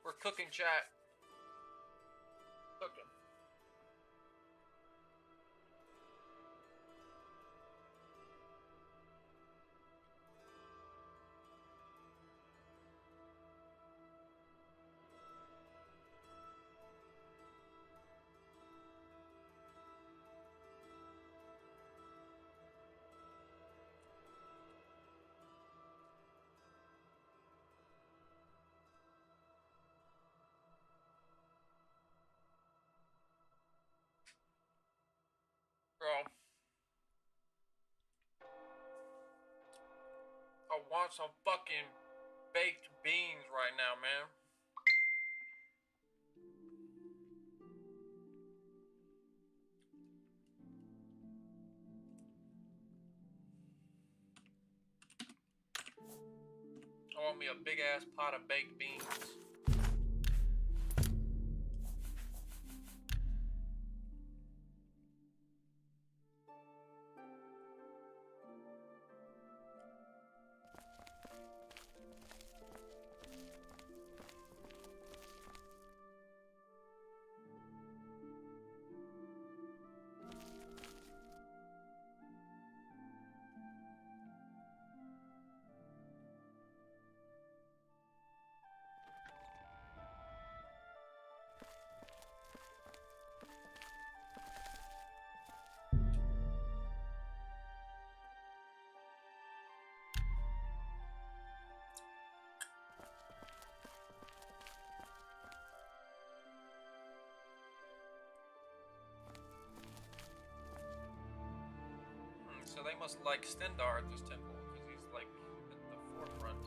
Speaker 1: We're cooking, chat. Cooking. Bro, I want some fucking baked beans right now, man. I want me a big ass pot of baked beans. So they must like Stendar at this temple, because he's like at the forefront.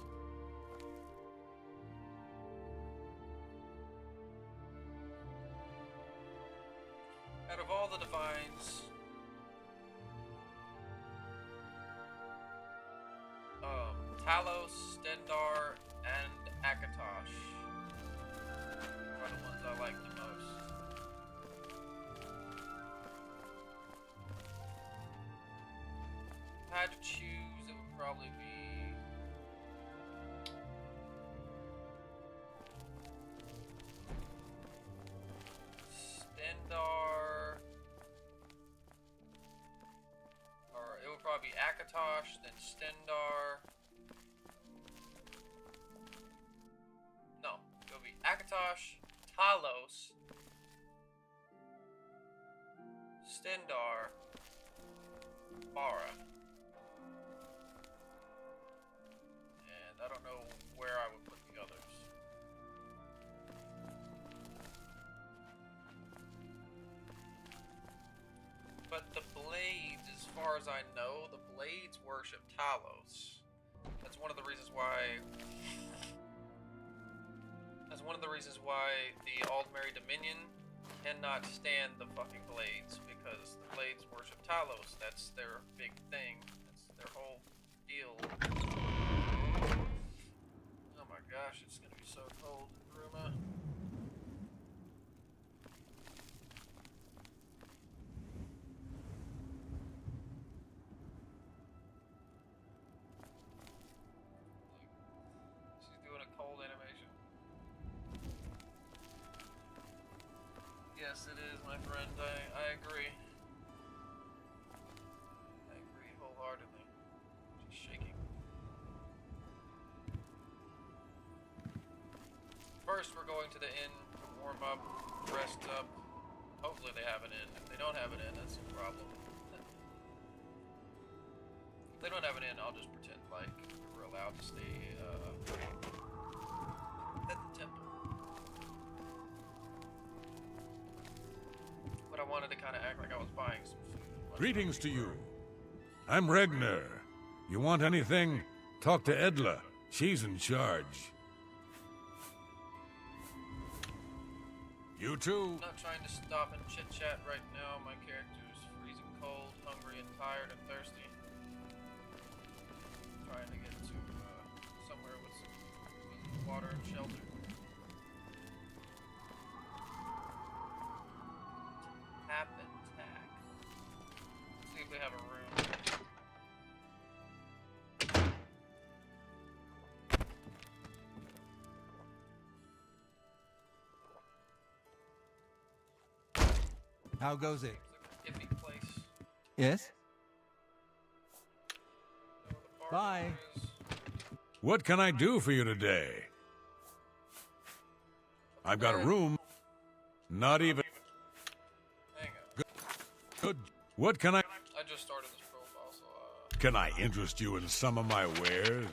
Speaker 1: Out of all the divines, Talos, Stendar, and Akatosh are the ones I like the most. If I had to choose, it would probably be Stendar, or it would probably be Akatosh, then Stendar. No, it would be Akatosh, Talos, Stendar, Bara. And I don't know where I would put the others. But the Blades, as far as I know, the Blades worship Talos. That's one of the reasons why. That's one of the reasons why the Aldmeri Dominion cannot stand the fucking Blades, because the Blades worship Talos. That's their big thing. That's their whole deal. Oh my gosh, it's gonna be so cold in Bruma. She's doing a cold animation. Yes, it is, my friend. I agree. I agree wholeheartedly. She's shaking. First, we're going to the inn to warm up, rest up. Hopefully they have an inn. If they don't have an inn, that's a problem. If they don't have an inn, I'll just pretend like we're allowed to stay at the temple. wanted to kind of act like I was buying some food.
Speaker 2: Greetings to you. I'm Regner. You want anything? Talk to Edla. She's in charge. You too.
Speaker 1: I'm not trying to stop and chit-chat right now. My character's freezing cold, hungry, and tired, and thirsty. Trying to get to somewhere with some water and shelter. Tap and tack. Let's see if we have a room.
Speaker 3: How goes it?
Speaker 1: Seems like an iffy place.
Speaker 3: Yes?
Speaker 1: Know where the bar
Speaker 3: Bye.
Speaker 1: is.
Speaker 2: What can I do for you today? I've got a room. Not even
Speaker 1: Hang on.
Speaker 2: good. What can I...
Speaker 1: I just started this profile, so
Speaker 2: Can I interest you in some of my wares?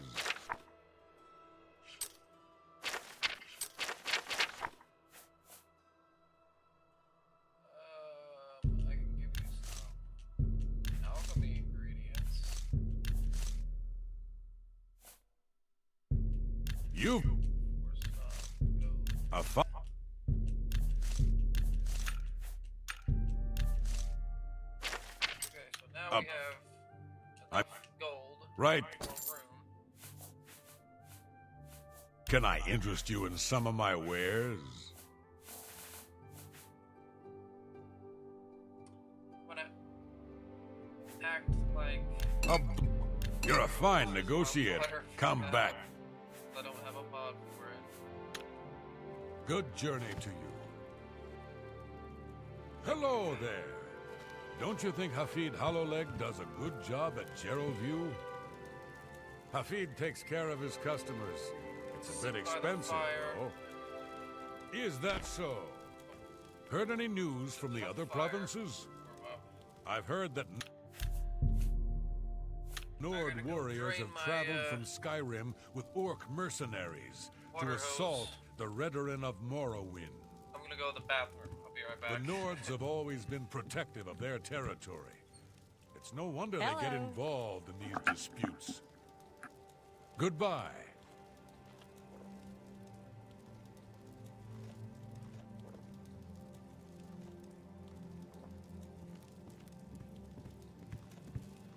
Speaker 1: I can give you some alchemy ingredients.
Speaker 2: You...
Speaker 1: For some gold.
Speaker 2: A fi-
Speaker 1: Okay, so now we have enough gold.
Speaker 2: Right.
Speaker 1: For a room.
Speaker 2: Can I interest you in some of my wares?
Speaker 1: I'm gonna act like
Speaker 2: You're a fine negotiator. Come back.
Speaker 1: I don't have a mod for it.
Speaker 2: Good journey to you. Hello there. Don't you think Hafid Hollowleg does a good job at Geraldview? Hafid takes care of his customers. It's a bit
Speaker 1: Sit by the
Speaker 2: expensive,
Speaker 1: fire.
Speaker 2: though. Is that so? Heard any news from the other
Speaker 1: Fire.
Speaker 2: provinces?
Speaker 1: Warm up.
Speaker 2: I've heard that Nord
Speaker 1: gotta go
Speaker 2: warriors
Speaker 1: drain
Speaker 2: have
Speaker 1: my,
Speaker 2: traveled from Skyrim with orc mercenaries to
Speaker 1: water
Speaker 2: assault
Speaker 1: hose.
Speaker 2: the Redoran of Morrowind.
Speaker 1: I'm gonna go to the bathroom. I'll be right back.
Speaker 2: The Nords have always been protective of their territory. It's no wonder they get
Speaker 6: Hello.
Speaker 2: involved in these disputes. Goodbye.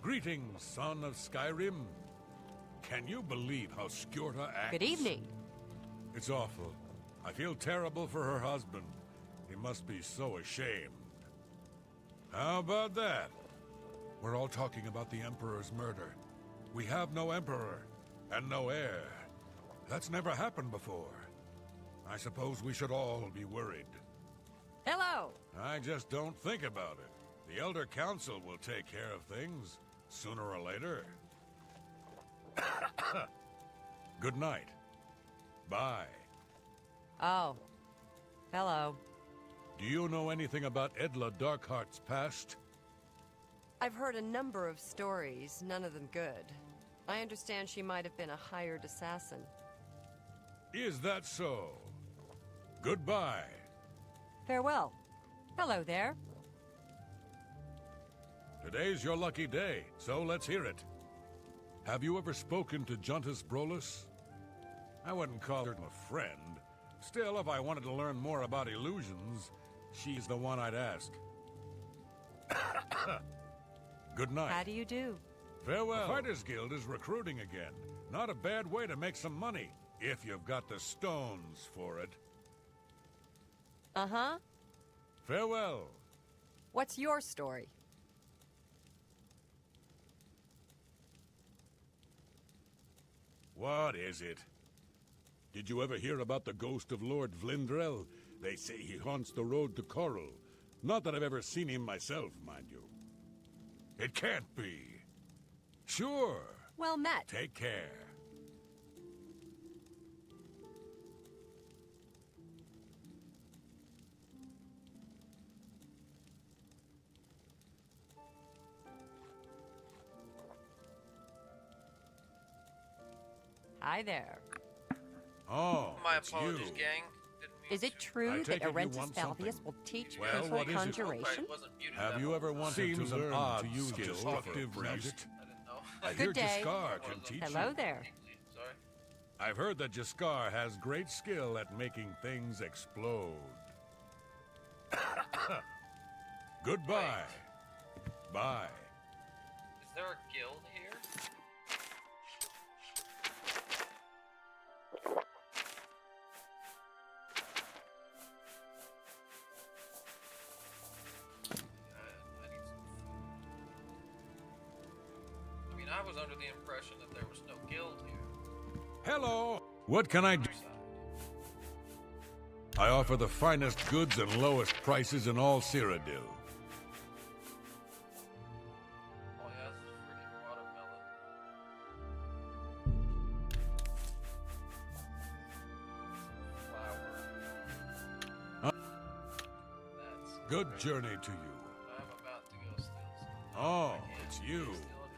Speaker 2: Greetings, son of Skyrim. Can you believe how Skjorta acts?
Speaker 6: Good evening.
Speaker 2: It's awful. I feel terrible for her husband. He must be so ashamed. How about that? We're all talking about the Emperor's murder. We have no Emperor, and no heir. That's never happened before. I suppose we should all be worried.
Speaker 6: Hello.
Speaker 2: I just don't think about it. The Elder Council will take care of things, sooner or later. Good night. Bye.
Speaker 6: Oh. Hello.
Speaker 2: Do you know anything about Edla Darkheart's past?
Speaker 6: I've heard a number of stories, none of them good. I understand she might have been a hired assassin.
Speaker 2: Is that so? Goodbye.
Speaker 6: Farewell. Hello there.
Speaker 2: Today's your lucky day, so let's hear it. Have you ever spoken to Juntus Brolus? I wouldn't call her a friend. Still, if I wanted to learn more about illusions, she's the one I'd ask. Good night.
Speaker 6: How do you do?
Speaker 2: Farewell. The Fighters Guild is recruiting again. Not a bad way to make some money, if you've got the stones for it.
Speaker 6: Uh-huh.
Speaker 2: Farewell.
Speaker 6: What's your story?
Speaker 2: What is it? Did you ever hear about the ghost of Lord Vlindrel? They say he haunts the road to Coral. Not that I've ever seen him myself, mind you. It can't be. Sure.
Speaker 6: Well met.
Speaker 2: Take care.
Speaker 6: Hi there.
Speaker 2: Oh,
Speaker 1: My
Speaker 2: it's
Speaker 1: apologies,
Speaker 2: you.
Speaker 1: gang. Didn't
Speaker 6: Is it true
Speaker 2: I
Speaker 6: that
Speaker 2: take it you
Speaker 6: Arentus
Speaker 2: want
Speaker 6: Valvius
Speaker 2: something.
Speaker 6: will teach
Speaker 2: Well,
Speaker 6: people
Speaker 2: what is it?
Speaker 6: conjuration?
Speaker 2: Have you ever wanted
Speaker 7: Seems
Speaker 2: to
Speaker 7: an
Speaker 2: learn
Speaker 7: odd
Speaker 2: to use
Speaker 7: skill
Speaker 2: destructive
Speaker 7: for a
Speaker 2: magic?
Speaker 7: priest.
Speaker 1: I didn't know.
Speaker 2: I hear
Speaker 6: Good day.
Speaker 2: Jaskar can teach
Speaker 6: Hello
Speaker 2: you.
Speaker 6: there.
Speaker 1: Sorry.
Speaker 2: I've heard that Jaskar has great skill at making things explode. Goodbye. Bye.
Speaker 1: Is there a guild here? I need some food. I mean, I was under the impression that there was no guild here.
Speaker 2: Hello. What can I do? I offer the finest goods and lowest prices in all Cyrodiil.
Speaker 1: Oh yeah, this is freaking watermelon. Flower. That's
Speaker 2: Good
Speaker 1: great.
Speaker 2: journey to you.
Speaker 1: I'm about to go steal some.
Speaker 2: Oh,
Speaker 1: I can't
Speaker 2: it's
Speaker 1: really
Speaker 2: you.
Speaker 1: steal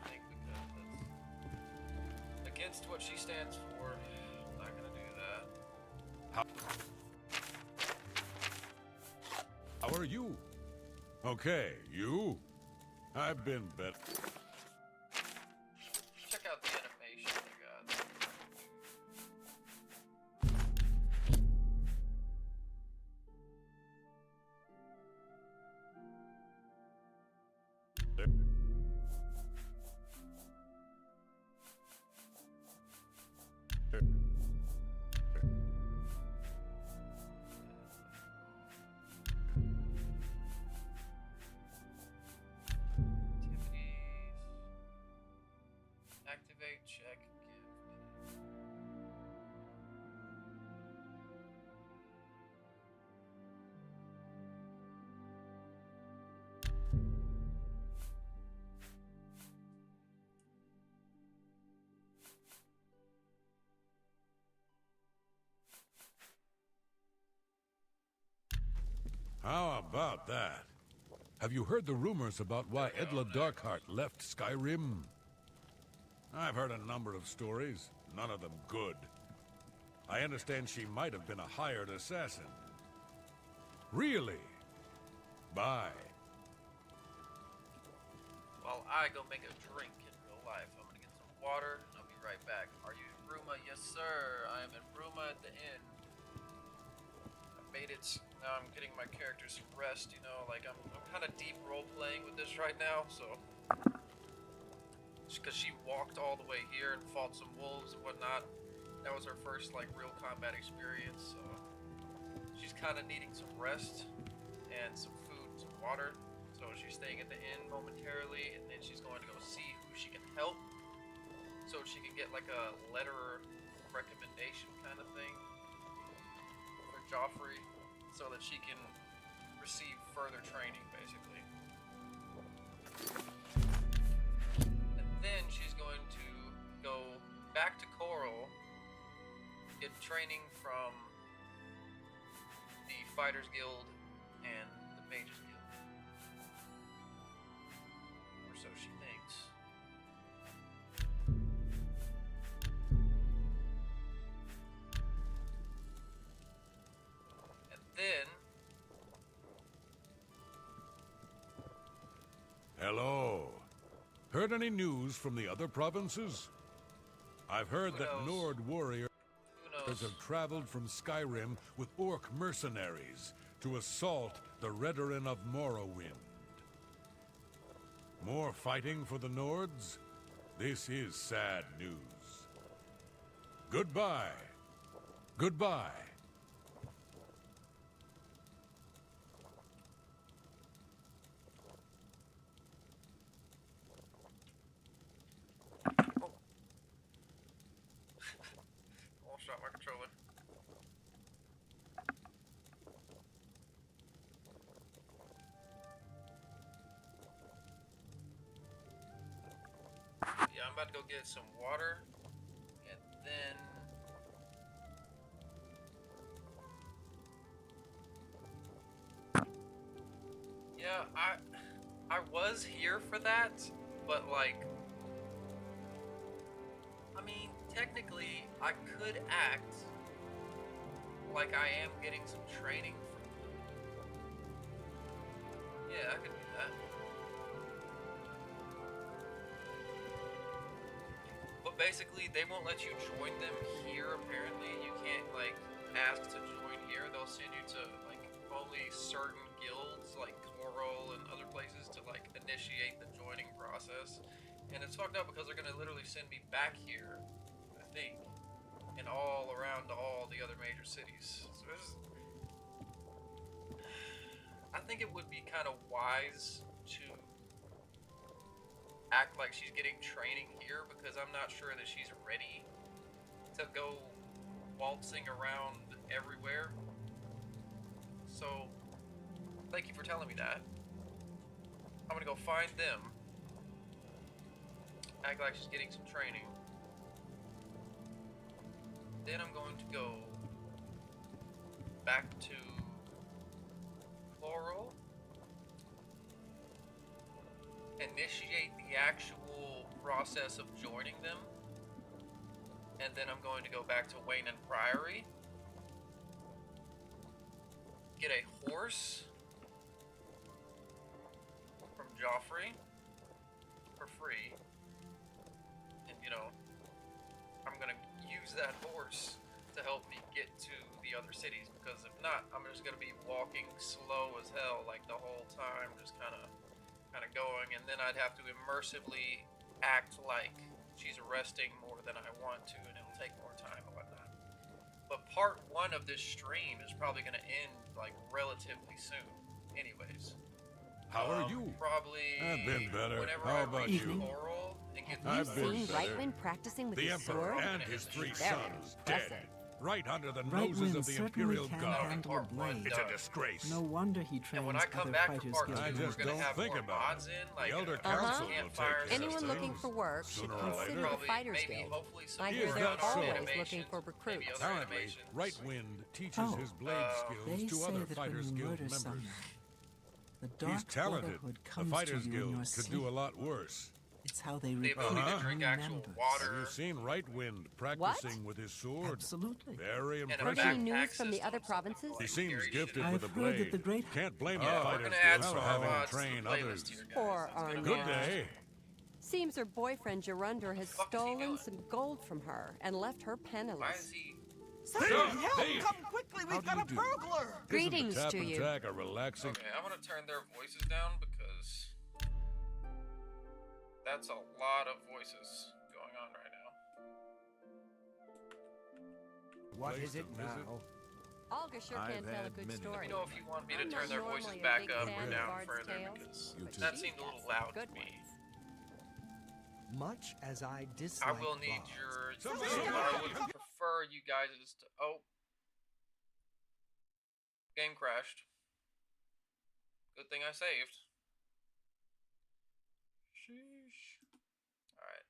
Speaker 1: anything because that's against what she stands for. I'm not gonna do that.
Speaker 2: How are you? Okay, you? I've been better.
Speaker 1: Check out the animation they got. Activities. Activate, check, give.
Speaker 2: How about that? Have you heard the rumors about why Edla Darkheart left Skyrim? I've heard a number of stories, none of them good. I understand she might have been a hired assassin. Really? Bye.
Speaker 1: While I go make a drink in real life, I'm gonna get some water and I'll be right back. Are you in Bruma? Yes, sir. I am in Bruma at the inn. I made it. Now I'm getting my character some rest, you know, like I'm kind of deep role playing with this right now, so. Because she walked all the way here and fought some wolves and whatnot. That was her first, like, real combat experience, so. She's kind of needing some rest and some food and some water. So she's staying at the inn momentarily, and then she's going to go see who she can help. So she can get like a letter of recommendation kind of thing for Joffrey, so that she can receive further training, basically. And then she's going to go back to Coral, get training from the Fighters Guild and the Mages Guild. Or so she thinks. And then
Speaker 2: Hello. Heard any news from the other provinces? I've heard
Speaker 1: Who
Speaker 2: that
Speaker 1: knows?
Speaker 2: Nord warriors
Speaker 1: who knows?
Speaker 2: have traveled from Skyrim with orc mercenaries to assault the Redoran of Morrowind. More fighting for the Nords? This is sad news. Goodbye. Goodbye.
Speaker 1: Almost shot my controller. Yeah, I'm about to go get some water, and then yeah, I was here for that, but like, I mean, technically, I could act like I am getting some training from them. Yeah, I could do that. But basically, they won't let you join them here, apparently. You can't, like, ask to join here. They'll send you to, like, only certain guilds, like Coral and other places, to, like, initiate the joining process. And it's fucked up because they're gonna literally send me back here, I think, and all around to all the other major cities. So I think it would be kind of wise to act like she's getting training here, because I'm not sure that she's ready to go waltzing around everywhere. So, thank you for telling me that. I'm gonna go find them. Act like she's getting some training. Then I'm going to go back to Floral. Initiate the actual process of joining them. And then I'm going to go back to Wayne and Priory. Get a horse from Joffrey for free. And, you know, I'm gonna use that horse to help me get to the other cities, because if not, I'm just gonna be walking slow as hell, like the whole time, just kind of going, and then I'd have to immersively act like she's resting more than I want to, and it'll take more time and whatnot. But part 1 of this stream is probably gonna end like relatively soon, anyways.
Speaker 2: How are you?
Speaker 1: Probably.
Speaker 2: I've been better.
Speaker 1: Whenever
Speaker 2: How
Speaker 1: I
Speaker 2: about
Speaker 1: reach
Speaker 2: you?
Speaker 1: Coral and get
Speaker 2: I've
Speaker 1: the
Speaker 2: been
Speaker 7: Seen
Speaker 2: better.
Speaker 7: Rightwind practicing with
Speaker 2: The
Speaker 7: his
Speaker 2: Emperor
Speaker 7: sword?
Speaker 2: and his 3
Speaker 7: Very
Speaker 2: sons dead,
Speaker 7: impressive.
Speaker 2: right under the
Speaker 8: Right
Speaker 2: noses
Speaker 8: Wind
Speaker 2: of the
Speaker 8: certainly
Speaker 2: Imperial
Speaker 8: can
Speaker 2: Guard.
Speaker 8: handle a
Speaker 1: Part one
Speaker 8: blade.
Speaker 2: It's a
Speaker 1: done.
Speaker 2: disgrace.
Speaker 8: No wonder he
Speaker 1: And
Speaker 8: trains
Speaker 1: when I come
Speaker 8: other
Speaker 1: back for
Speaker 8: fighters
Speaker 1: part
Speaker 8: guilds.
Speaker 1: 2,
Speaker 2: I
Speaker 1: we're
Speaker 2: just
Speaker 1: gonna
Speaker 2: don't
Speaker 1: have
Speaker 2: think
Speaker 1: more
Speaker 2: about
Speaker 1: mods in, like
Speaker 2: The Elder
Speaker 1: a
Speaker 2: Council will
Speaker 1: campfire
Speaker 2: take
Speaker 6: Anyone
Speaker 2: those
Speaker 6: looking
Speaker 2: things.
Speaker 6: for work should
Speaker 2: Sooner or
Speaker 6: consider
Speaker 2: later.
Speaker 6: the
Speaker 1: Probably,
Speaker 6: Fighters
Speaker 1: maybe,
Speaker 6: Guild.
Speaker 1: hopefully some
Speaker 6: I
Speaker 2: Is
Speaker 6: hear
Speaker 1: more
Speaker 6: they're
Speaker 2: that so?
Speaker 6: always
Speaker 1: animations,
Speaker 6: looking for
Speaker 1: maybe
Speaker 6: recruits.
Speaker 1: other
Speaker 2: Apparently,
Speaker 1: animations.
Speaker 2: Right Wind teaches
Speaker 8: Oh.
Speaker 2: his blade
Speaker 8: They
Speaker 2: skills to
Speaker 8: say
Speaker 2: other
Speaker 8: that when
Speaker 2: Fighters
Speaker 8: you
Speaker 2: Guild
Speaker 8: murder
Speaker 2: members.
Speaker 8: someone, the Dark
Speaker 2: He's talented.
Speaker 8: Brotherhood
Speaker 2: The
Speaker 8: comes
Speaker 2: Fighters
Speaker 8: to you in
Speaker 2: Guild
Speaker 8: your
Speaker 2: could
Speaker 8: sleep.
Speaker 2: do a lot worse.
Speaker 8: It's how they
Speaker 1: The
Speaker 8: recruit
Speaker 1: ability to
Speaker 8: new
Speaker 1: drink actual
Speaker 8: members.
Speaker 1: water.
Speaker 2: Have you seen Right Wind practicing with his sword?
Speaker 8: Absolutely.
Speaker 2: Very
Speaker 1: And a
Speaker 6: Heard
Speaker 2: impressive.
Speaker 6: any
Speaker 1: backpack
Speaker 6: news from the
Speaker 1: system,
Speaker 6: other
Speaker 1: something
Speaker 6: provinces?
Speaker 2: He
Speaker 1: like
Speaker 2: seems
Speaker 1: very
Speaker 2: gifted
Speaker 1: shitty.
Speaker 2: with a
Speaker 8: I've heard that
Speaker 2: blade.
Speaker 8: the great
Speaker 2: Can't blame
Speaker 1: Yeah,
Speaker 2: the
Speaker 1: we're
Speaker 2: Fighters
Speaker 1: gonna add
Speaker 2: Guild
Speaker 1: some
Speaker 2: for
Speaker 1: more
Speaker 2: having him
Speaker 1: mods to the
Speaker 2: train
Speaker 1: playlist
Speaker 2: others.
Speaker 1: here, guys.
Speaker 6: Poor
Speaker 1: It's gonna be
Speaker 2: Good
Speaker 6: Arnor.
Speaker 2: day.
Speaker 6: Seems her boyfriend Gerunder has
Speaker 1: fuck is he
Speaker 6: stolen
Speaker 1: doing?
Speaker 6: some gold from her and left her
Speaker 1: Why is
Speaker 6: penniless.
Speaker 1: he?
Speaker 3: Somebody help!
Speaker 2: Thief!
Speaker 3: Come quickly! We've got a burglar!
Speaker 6: Greetings
Speaker 2: Isn't the tap
Speaker 6: to
Speaker 2: and
Speaker 6: you.
Speaker 2: tag a relaxing?
Speaker 1: Okay, I'm gonna turn their voices down because that's a lot of voices going on right now.
Speaker 4: What
Speaker 2: Place
Speaker 4: is it
Speaker 2: to visit?
Speaker 4: now?
Speaker 6: Olga sure
Speaker 5: I've
Speaker 6: can tell a
Speaker 5: had
Speaker 6: good
Speaker 5: many.
Speaker 1: Let
Speaker 6: story.
Speaker 1: me know if you want me to
Speaker 6: I'm
Speaker 1: turn
Speaker 6: not
Speaker 1: their voices
Speaker 6: normally a
Speaker 1: back
Speaker 6: big
Speaker 1: up
Speaker 6: fan
Speaker 1: or
Speaker 6: of
Speaker 1: down
Speaker 6: Bard's
Speaker 1: further
Speaker 6: Tales,
Speaker 1: because
Speaker 6: but
Speaker 1: that
Speaker 6: she
Speaker 1: seemed a little
Speaker 6: has
Speaker 1: loud to
Speaker 6: good
Speaker 1: me.
Speaker 6: ones.
Speaker 4: Much as I
Speaker 1: I
Speaker 4: dislike
Speaker 1: will need
Speaker 4: bards,
Speaker 1: your.
Speaker 2: Somebody
Speaker 1: I would prefer you guys to. Oh, game crashed. Good thing I saved. Sheesh. All right,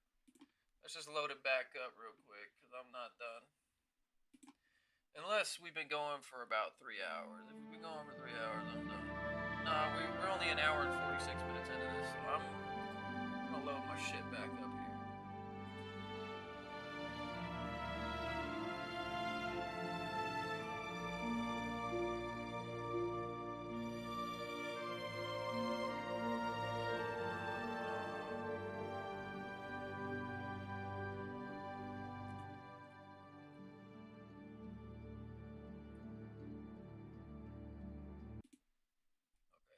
Speaker 1: let's just load it back up real quick because I'm not done. Unless we've been going for about 3 hours. If we've been going for 3 hours, I'm done. Nah, we're only an hour and 46 minutes into this, so I'm gonna load my shit back up here.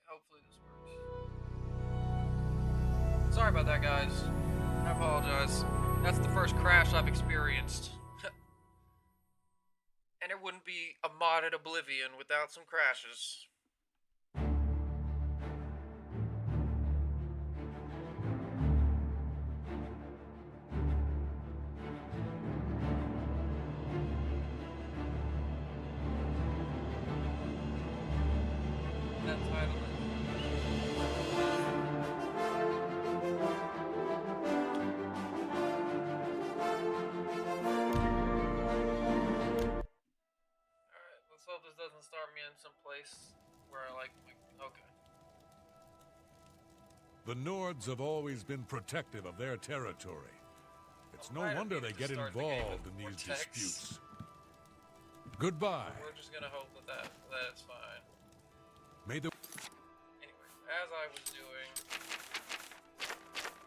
Speaker 1: Hopefully this works. Sorry about that, guys. I apologize. That's the first crash I've experienced. And it wouldn't be a modded Oblivion without some crashes. That title is. Alright, let's hope this doesn't start me in some place where I like okay.
Speaker 2: The Nords have always been protective of their territory. It's no
Speaker 1: Alright, I
Speaker 2: wonder
Speaker 1: need
Speaker 2: they
Speaker 1: to
Speaker 2: get
Speaker 1: start the game
Speaker 2: involved
Speaker 1: with
Speaker 2: in these
Speaker 1: more text.
Speaker 2: disputes. Goodbye.
Speaker 1: We're just gonna hope that it's fine.
Speaker 2: May the
Speaker 1: Anyway, as I was doing,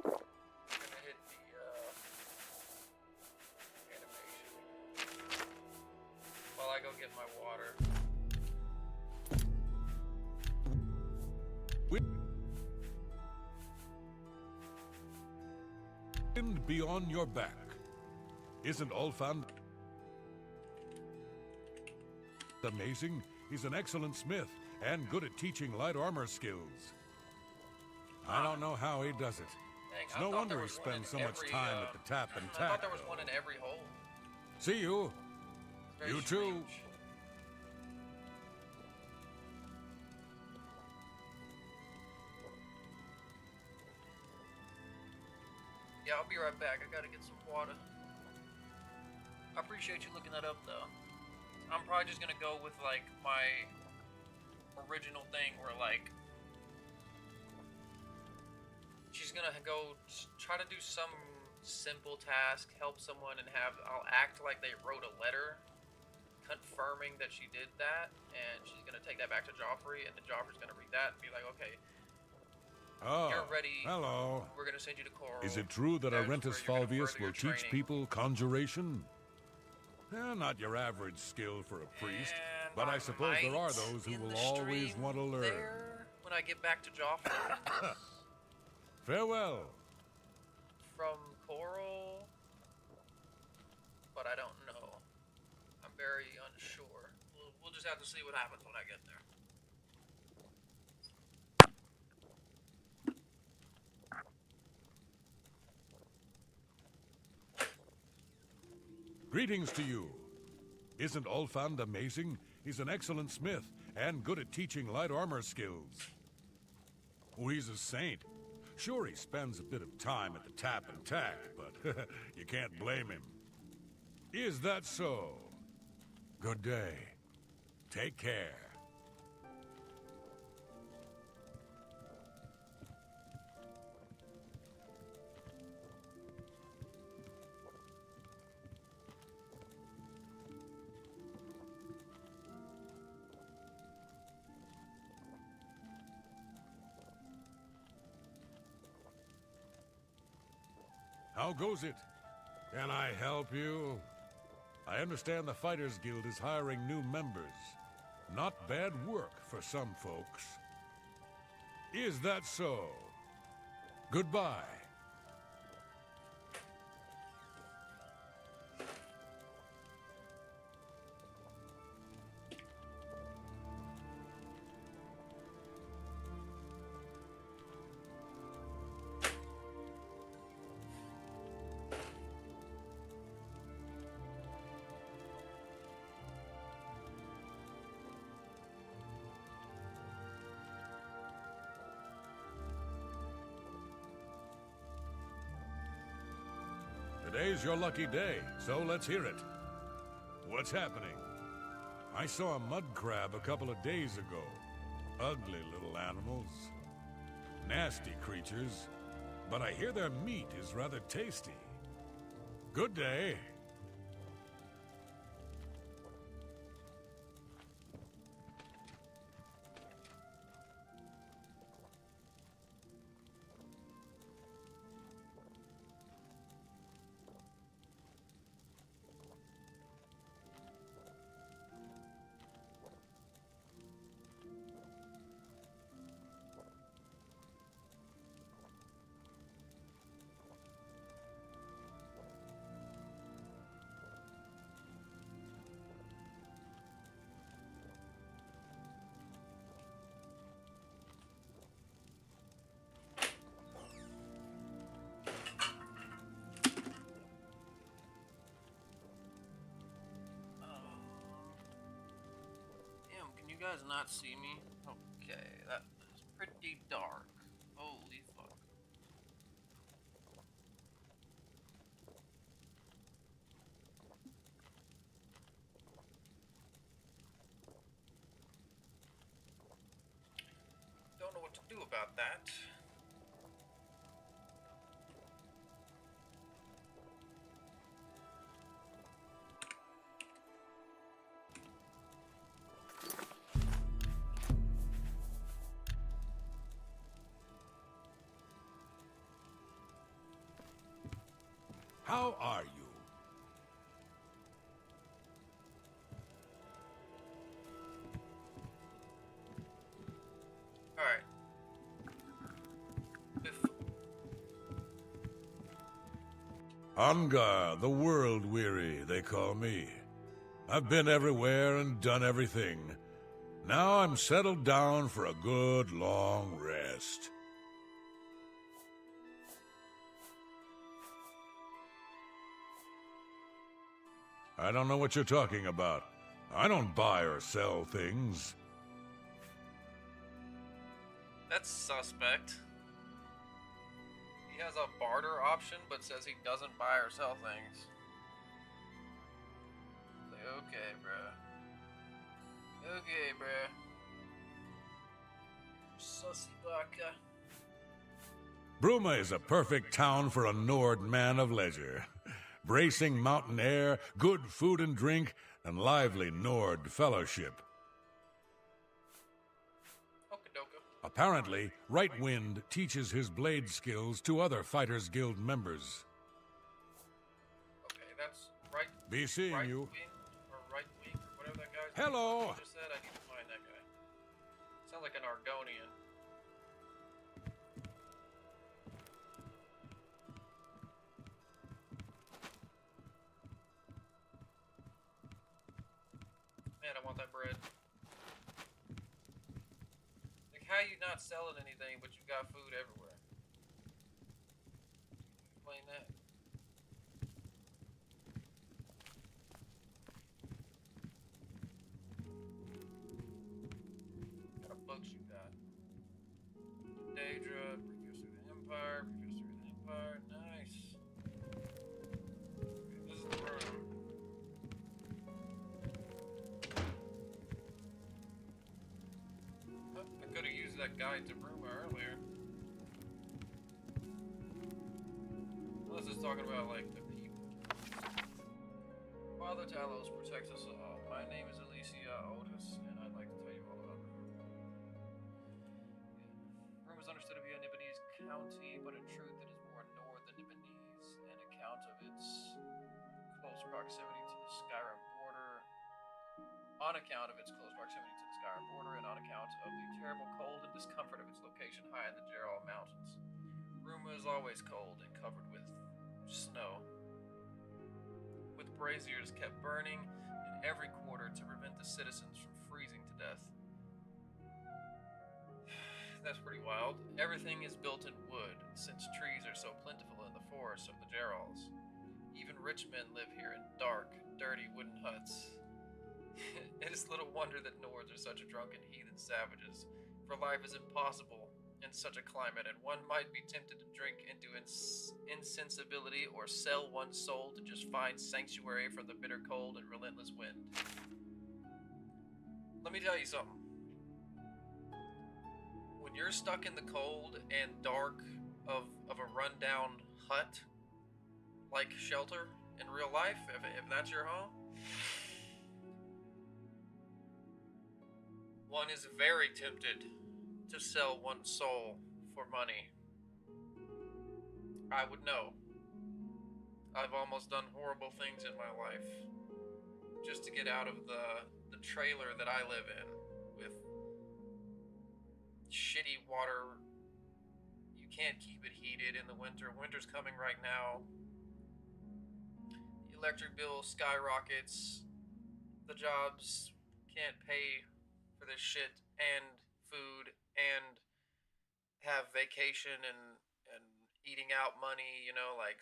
Speaker 1: I'm gonna hit the animation while I go get my water.
Speaker 2: wind be on your back. Isn't Olfand amazing? He's an excellent smith and good at teaching light armor skills. I don't know how he does it.
Speaker 1: Dang,
Speaker 2: It's
Speaker 1: I
Speaker 2: no
Speaker 1: thought
Speaker 2: wonder
Speaker 1: there
Speaker 2: he
Speaker 1: was one
Speaker 2: spends
Speaker 1: in
Speaker 2: so much
Speaker 1: every,
Speaker 2: time at the tap and
Speaker 1: I
Speaker 2: tack.
Speaker 1: thought there was one in every hole.
Speaker 2: See you.
Speaker 1: Very
Speaker 2: You too.
Speaker 1: strange. Yeah, I'll be right back. I gotta get some water. I appreciate you looking that up, though. I'm probably just gonna go with, like, my original thing where, like, she's gonna go try to do some simple task, help someone, and I'll act like they wrote a letter confirming that she did that, and she's gonna take that back to Joffrey, and then Joffrey's gonna read that and be like, okay,
Speaker 2: Oh,
Speaker 1: you're ready.
Speaker 2: hello.
Speaker 1: We're gonna send you to Coral.
Speaker 2: Is it true that
Speaker 1: That's
Speaker 2: Arentus
Speaker 1: where you're gonna
Speaker 2: Falvius
Speaker 1: further your
Speaker 2: will teach
Speaker 1: training.
Speaker 2: people conjuration? Not your average skill for a priest,
Speaker 1: And
Speaker 2: but I suppose there are
Speaker 1: might
Speaker 2: those who
Speaker 1: in
Speaker 2: will
Speaker 1: the
Speaker 2: always
Speaker 1: stream
Speaker 2: want to learn.
Speaker 1: there when I get back to Joffrey.
Speaker 2: Farewell.
Speaker 1: From Coral, but I don't know. I'm very unsure. We'll just have to see what happens when I get there.
Speaker 2: Greetings to you. Isn't Olfand amazing? He's an excellent smith and good at teaching light armor skills. Oh, he's a saint. Sure, he spends a bit of time at the tap and tack, but you can't blame him. Is that so? Good day. Take care. How goes it? Can I help you? I understand the Fighters Guild is hiring new members. Not bad work for some folks. Is that so? Goodbye. Today's your lucky day, so let's hear it. What's happening? I saw a mud crab a couple of days ago. Ugly little animals. Nasty creatures. But I hear their meat is rather tasty. Good day.
Speaker 1: Damn, can you guys not see me? Okay, that is pretty dark. Holy fuck. Don't know what to do about that.
Speaker 7: How are you?
Speaker 1: Alright. If
Speaker 7: Angar, the world weary, they call me. I've been everywhere and done everything. Now I'm settled down for a good long rest. I don't know what you're talking about. I don't buy or sell things.
Speaker 1: that's suspect. He has a barter option, but says he doesn't buy or sell things. Like, okay, bruh. Okay, bruh. Sussy baka.
Speaker 7: Bruma is a perfect town for a Nord man of leisure. Bracing mountain air, good food and drink, and lively Nord fellowship.
Speaker 1: Okadoka.
Speaker 7: Apparently, Right Wind teaches his blade skills to other Fighters Guild members.
Speaker 1: Okay, that's right.
Speaker 7: Be seeing
Speaker 1: Right
Speaker 7: you.
Speaker 1: wing or right wing or whatever that guy's
Speaker 7: Hello.
Speaker 1: name just said. I need to find that guy. Sounds like an Argonian. Man, I want that bread. Like, how you not selling anything, but you got food everywhere? Explain that. What kind of books you got? Daedra, Precursor to the Empire, Precursor to the Empire, nice. Okay, this is the room. I could have used that guide to Bruma earlier. Unless it's talking about, like, the people. Father Talos protects us all. My name is Alicia Otis, and I'd like to tell you all about Bruma. Bruma is understood to be a Nibonese county, but in truth it is more north than Nibonese, an account of its close proximity to the Skyrim border. On account of its close proximity to the Skyrim border, and on account of the terrible cold and discomfort of its location high in the Geralt Mountains. Bruma is always cold and covered with snow, with braziers kept burning in every quarter to prevent the citizens from freezing to death. That's pretty wild. Everything is built in wood, since trees are so plentiful in the forests of the Gerals. Even rich men live here in dark, dirty wooden huts. It is little wonder that Nords are such drunken heathen savages, for life is impossible in such a climate, and one might be tempted to drink into insensibility or sell one's soul to just find sanctuary from the bitter cold and relentless wind. Let me tell you something. When you're stuck in the cold and dark of a rundown hut, like shelter in real life, if that's your home, one is very tempted to sell one's soul for money. I would know. I've almost done horrible things in my life just to get out of the trailer that I live in with shitty water. You can't keep it heated in the winter. Winter's coming right now. The electric bill skyrockets. The jobs can't pay for this shit and food and have vacation and eating out money, you know, like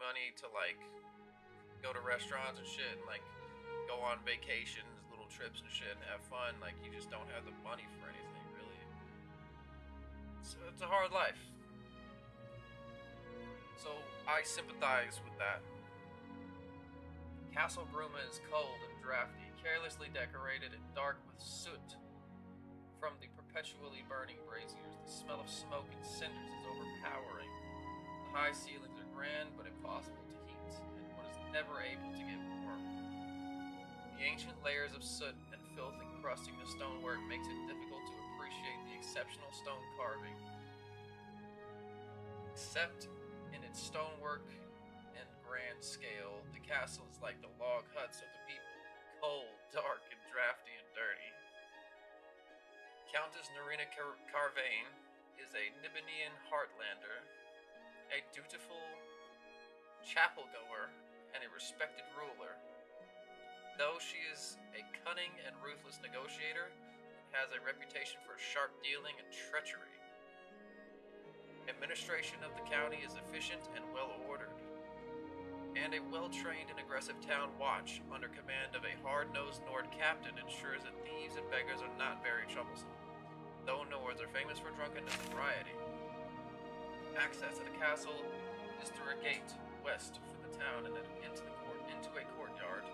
Speaker 1: money to like go to restaurants and shit and like go on vacations, little trips and shit and have fun. Like, you just don't have the money for anything, really. So it's a hard life. So I sympathize with that. Castle Bruma is cold and drafty, carelessly decorated and dark with soot from the perpetually burning braziers. The smell of smoke and cinders is overpowering. The high ceilings are grand but impossible to heat, and one is never able to get warm. The ancient layers of soot and filth encrusting the stonework makes it difficult to appreciate the exceptional stone carving. Except in its stonework and grand scale, the castle is like the log huts of the people, cold, dark, and drafty and dirty. Countess Narina Carvane is a Nibenian heartlander, a dutiful chapel-goer, and a respected ruler. Though she is a cunning and ruthless negotiator, and has a reputation for sharp dealing and treachery. Administration of the county is efficient and well-ordered, and a well-trained and aggressive town watch under command of a hard-nosed Nord captain ensures that thieves and beggars are not very troublesome, though Nords are famous for drunkenness and rioting. Access to the castle is through a gate west for the town and then into a courtyard.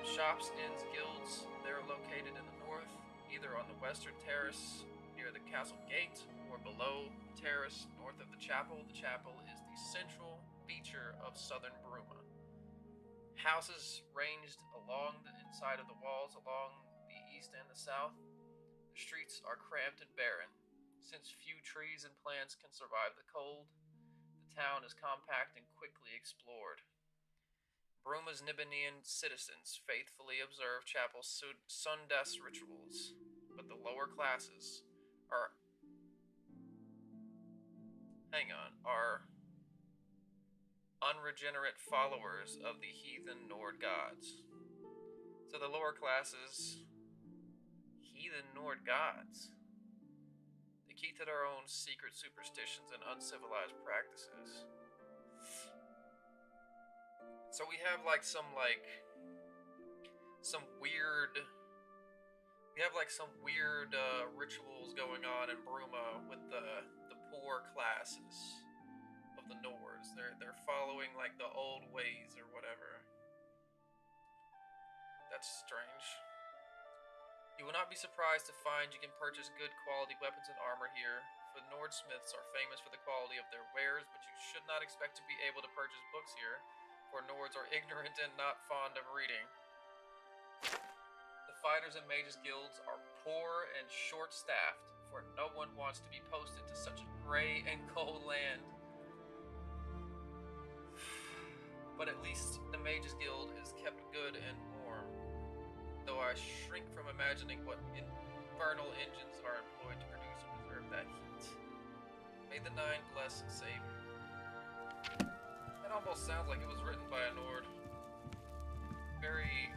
Speaker 1: The shops, inns, guilds, they are located in the north, either on the western terrace near the castle gate or below terrace north of the chapel. The chapel is the central feature of southern Bruma. Houses ranged along the inside of the walls along the east and the south. The streets are cramped and barren. Since few trees and plants can survive the cold, the town is compact and quickly explored. Bruma's Nibenian citizens faithfully observe chapel's Sundas rituals, but the lower classes are unregenerate followers of the heathen Nord gods. So the lower classes, heathen Nord gods, they keep to their own secret superstitions and uncivilized practices. So we have some weird rituals going on in Bruma with the poor classes of the Nords. They're following like the old ways or whatever. That's strange. You will not be surprised to find you can purchase good quality weapons and armor here, for Nordsmiths are famous for the quality of their wares, but you should not expect to be able to purchase books here, for Nords are ignorant and not fond of reading. The fighters and mages guilds are poor and short-staffed, for no one wants to be posted to such a gray and cold land. But at least the mages guild is kept good and warm, though I shrink from imagining what infernal engines are employed to produce and preserve that heat. May the Nine bless and save you. That almost sounds like it was written by a Nord. Very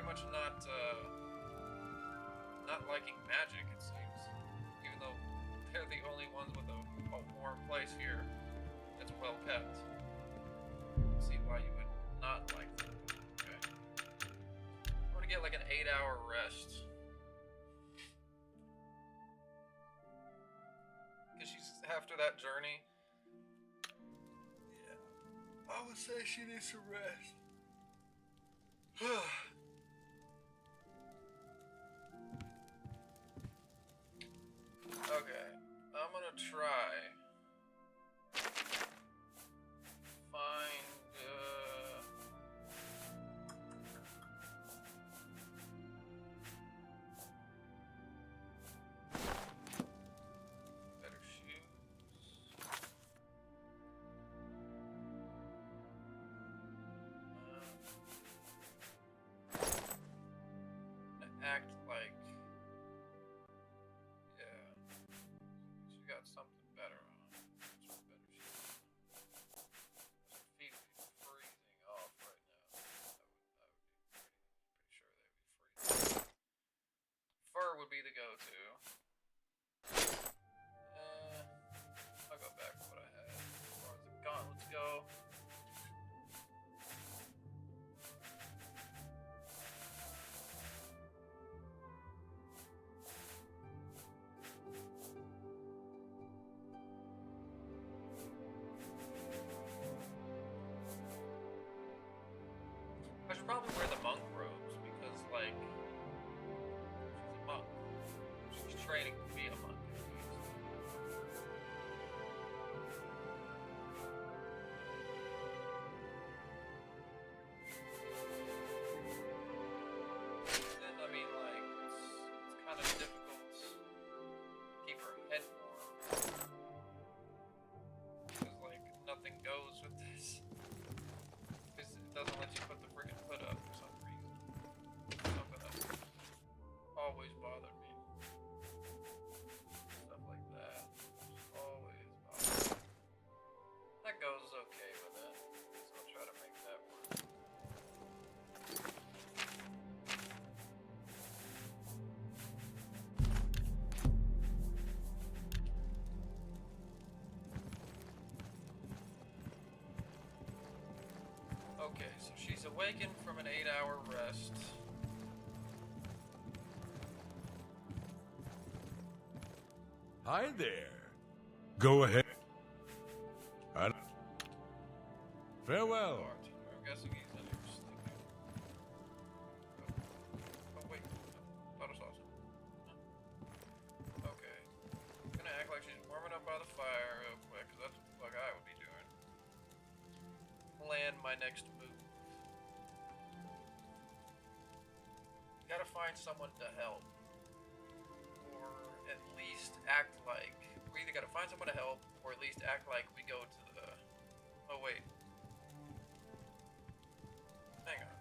Speaker 1: much not liking magic, it seems. Even though they're the only ones with a warm place here that's well kept. See why you would not like that. Okay. I want to get like an 8-hour rest. Because she's after that journey. Yeah. I would say she needs to rest. Okay, I'm gonna try find better shoes. Act like, yeah, she got something better on. Some better shoes. Her feet would be freezing off right now. I would be pretty sure they would be freezing. Fur would be the go-to. I'll go back to what I had. As far as the gauntlets go. I should probably wear the monk robes because, like, she's a monk. She's training to be a monk. Then, I mean, like, it's kind of difficult to keep her head warm. Because, like, something goes with this. Because it doesn't let you put the freaking hood up for some reason. Something that's always bothered me. Stuff like that. Just always bothered me. That goes okay with it. So I'll try to make that work. Okay, so she's awakened from an 8-hour rest.
Speaker 7: Hi there. Go ahead. Farewell.
Speaker 1: I'm guessing he's in here sleeping. Oh wait. Thought I saw something. Okay. Gonna act like she's warming up by the fire real quick, because that's what the fuck I would be doing. Plan my next move. Gotta find someone to help. Or at least act like... We either gotta find someone to help, or at least act like we go to the... Oh wait. Hang on.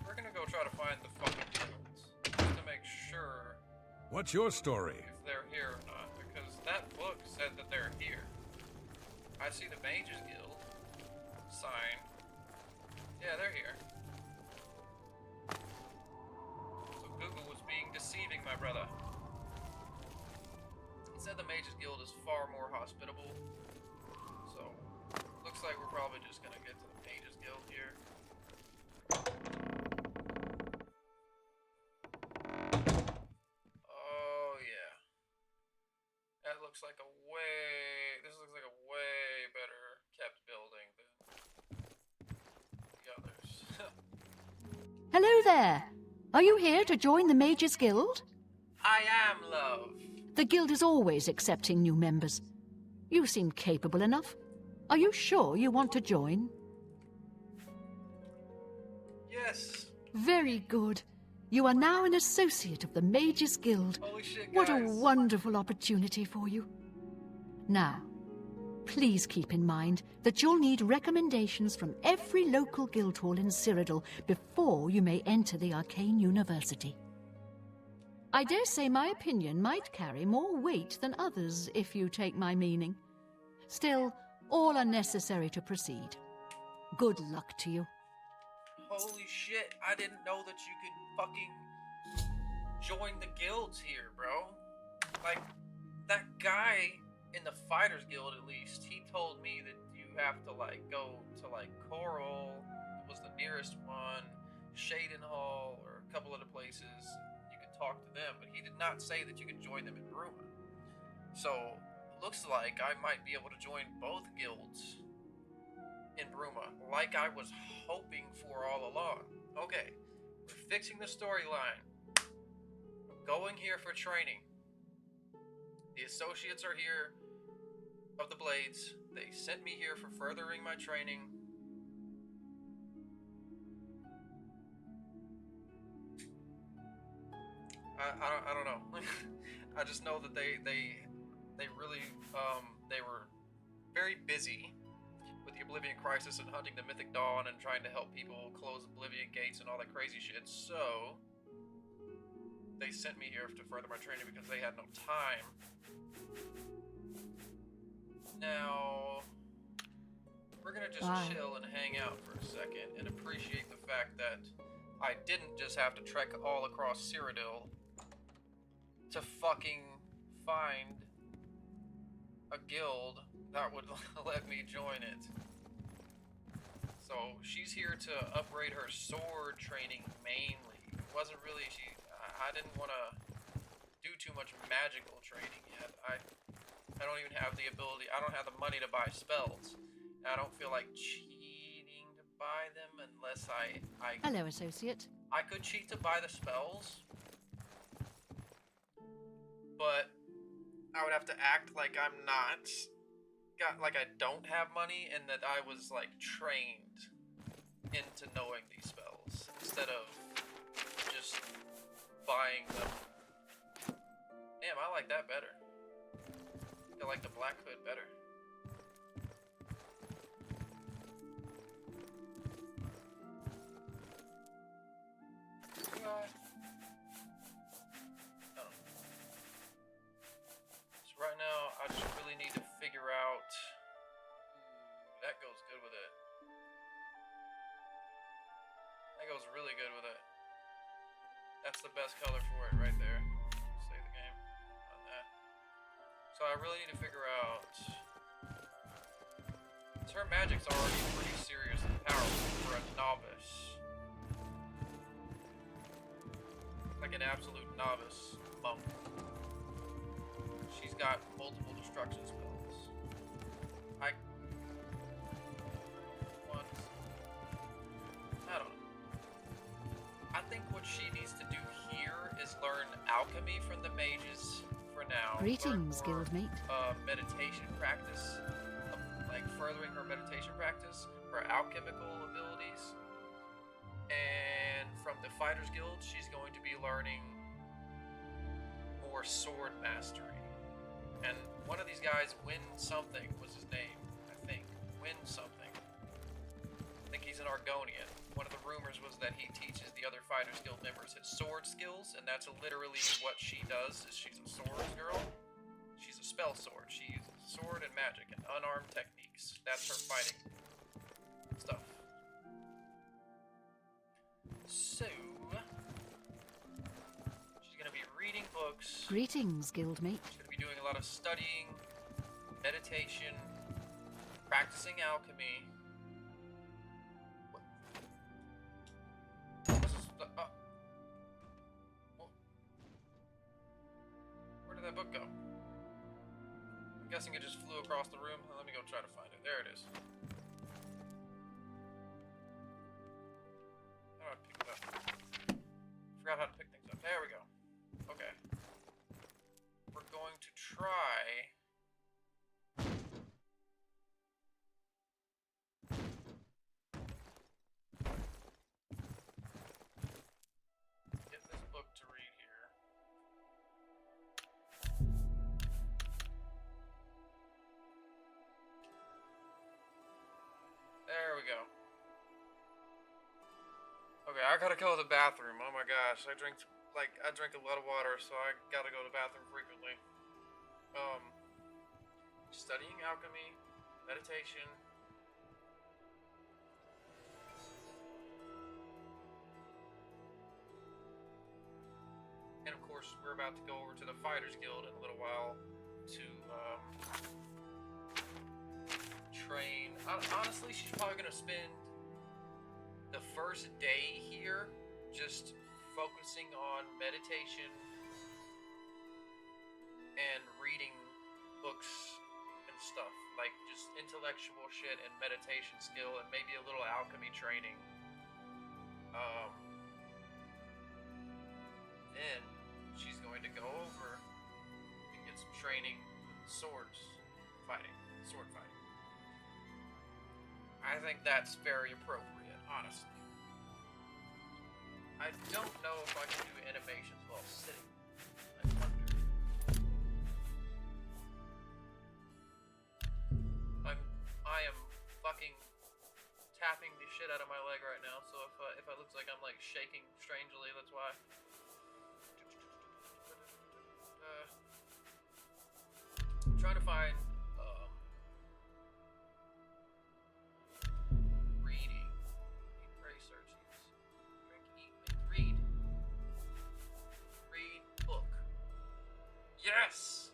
Speaker 1: We're gonna go try to find the fucking guilds. Just to make sure
Speaker 7: What's your story?
Speaker 1: if they're here or not. Because that book said that they're here. I see the Mages Guild sign. Yeah, they're here. So Google was being deceiving, my brother. It said the Mages Guild is far more hospitable. So, looks like we're probably just gonna get to the Mages Guild here. Oh yeah. That looks like a way... This looks like a way better kept building than the others.
Speaker 9: Hello there. Are you here to join the Mages Guild?
Speaker 1: I am, love.
Speaker 9: The guild is always accepting new members. You seem capable enough. Are you sure you want to join?
Speaker 1: Yes.
Speaker 9: Very good. You are now an associate of the Mages Guild.
Speaker 1: Holy shit,
Speaker 9: What a
Speaker 1: guys.
Speaker 9: wonderful opportunity for you. Now, please keep in mind that you'll need recommendations from every local guild hall in Cyrodiil before you may enter the Arcane University. I dare say my opinion might carry more weight than others, if you take my meaning. Still, all are necessary to proceed. Good luck to you.
Speaker 1: Holy shit, I didn't know that you could fucking join the guilds here, bro. Like, that guy in the Fighters Guild, at least, he told me that you have to, like, go to, like, Coral was the nearest one, Shadenhall, or a couple other places. You could talk to them, but he did not say that you could join them in Bruma. So, looks like I might be able to join both guilds in Bruma, like I was hoping for all along. Okay, we're fixing the storyline. I'm going here for training. The associates are here of the Blades. They sent me here for furthering my training. I don't know. I just know that they really they were very busy with the Oblivion Crisis and hunting the Mythic Dawn and trying to help people close Oblivion gates and all that crazy shit. So they sent me here to further my training because they had no time. Now we're gonna just chill and hang out for a second and appreciate the fact that I didn't just have to trek all across Cyrodiil to fucking find a guild that would let me join it. So she's here to upgrade her sword training mainly. It wasn't really I didn't want to do too much magical training yet. I don't even have the ability. I don't have the money to buy spells. I don't feel like cheating to buy them unless I
Speaker 9: Hello, associate.
Speaker 1: I could cheat to buy the spells, but I would have to act like I'm not, like I don't have money, and that I was like trained into knowing these spells instead of just buying them. Damn, I like that better. I like the black hood better. I don't know. So right now, I just really need to figure out. Ooh, that goes good with it. That goes really good with it. That's the best color for it right there. Save the game on that. So I really need to figure out. Her magic's already pretty serious and powerful for a novice. Like an absolute novice monk. She's got multiple destruction spells. I don't know. I think what she needs to do here is learn alchemy from the mages for now.
Speaker 9: Greetings, guildmate.
Speaker 1: Meditation practice, like furthering her meditation practice, her alchemical abilities. And from the Fighters Guild, she's going to be learning more sword mastery. And one of these guys, Win something was his name, I think. Win something. I think he's an Argonian. One of the rumors was that he teaches the other Fighters Guild members his sword skills, and that's literally what she does. Is she's a swords girl. She's a spell sword. She uses sword and magic and unarmed techniques. That's her fighting stuff. So she's gonna be reading books.
Speaker 9: Greetings, guildmate.
Speaker 1: She's gonna be doing a lot of studying, meditation, practicing alchemy. Where did that book go? I'm guessing it just flew across the room. Let me go try to find it. There it is. How do I pick it up? Forgot how to pick things up. There we go. Okay. We're going to try. Get this book to read here. There we go. Okay, I gotta go to the bathroom. Oh my gosh, I drink a lot of water, so I gotta go to the bathroom frequently. Studying alchemy, meditation. And of course, we're about to go over to the Fighters Guild in a little while to train. Honestly, she's probably gonna spend the first day here just focusing on meditation and reading books and stuff, like just intellectual shit and meditation skill and maybe a little alchemy training. Then she's going to go over and get some training with sword fighting. I think that's very appropriate, honestly. I don't know if I can do animations while sitting. I wonder. I am fucking tapping the shit out of my leg right now, so if I looks like I'm like shaking strangely, that's why. I'm trying to find reading. Research. Drink, eat, read. Read book. Yes!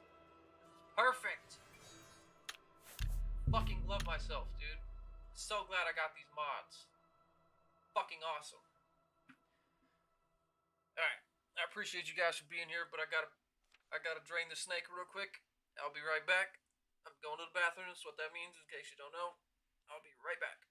Speaker 1: Perfect! Fucking love myself, dude. So glad I got these mods. Fucking awesome. Alright. I appreciate you guys for being here, but I gotta drain the snake real quick. I'll be right back. I'm going to the bathroom, that's what that means, in case you don't know. I'll be right back.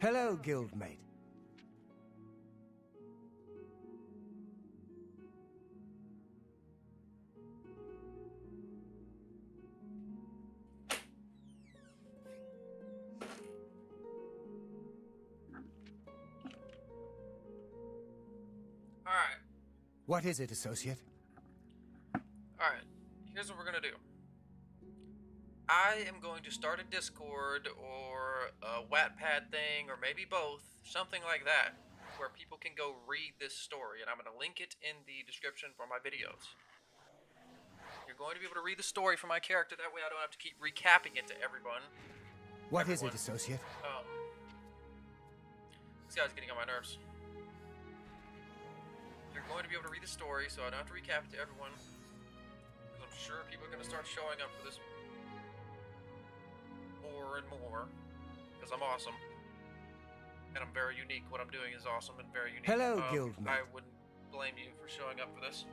Speaker 4: Hello, guildmate.
Speaker 1: Alright.
Speaker 4: What is it, associate?
Speaker 1: Alright. Here's what we're gonna do. I am going to start a Discord or a Wattpad thing, or maybe both, something like that, where people can go read this story, and I'm going to link it in the description for my videos. You're going to be able to read the story for my character, that way I don't have to keep recapping it to everyone.
Speaker 4: What is it, associate?
Speaker 1: This guy's getting on my nerves. You're going to be able to read the story, so I don't have to recap it to everyone, because I'm sure people are going to start showing up for this more and more, because I'm awesome, and I'm very unique. What I'm doing is awesome and very unique.
Speaker 4: Hello, guildmate.
Speaker 1: I wouldn't blame you for showing up for this.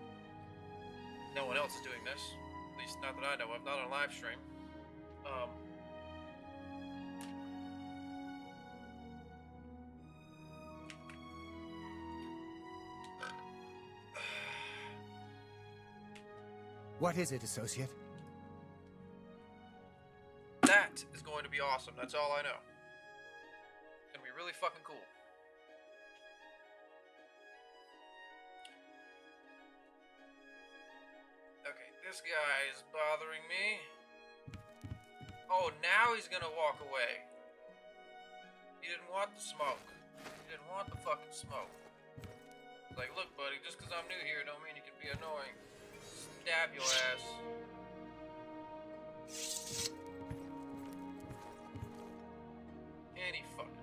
Speaker 1: No one else is doing this, at least not that I know of, not on live stream.
Speaker 4: What is it, associate?
Speaker 1: That is going to be awesome. That's all I know. It's gonna be really fucking cool. Okay, this guy is bothering me. Oh, now he's gonna walk away. He didn't want the smoke. He didn't want the fucking smoke. Like, look, buddy, just because I'm new here don't mean you can be annoying. Stab your ass. Any fucking.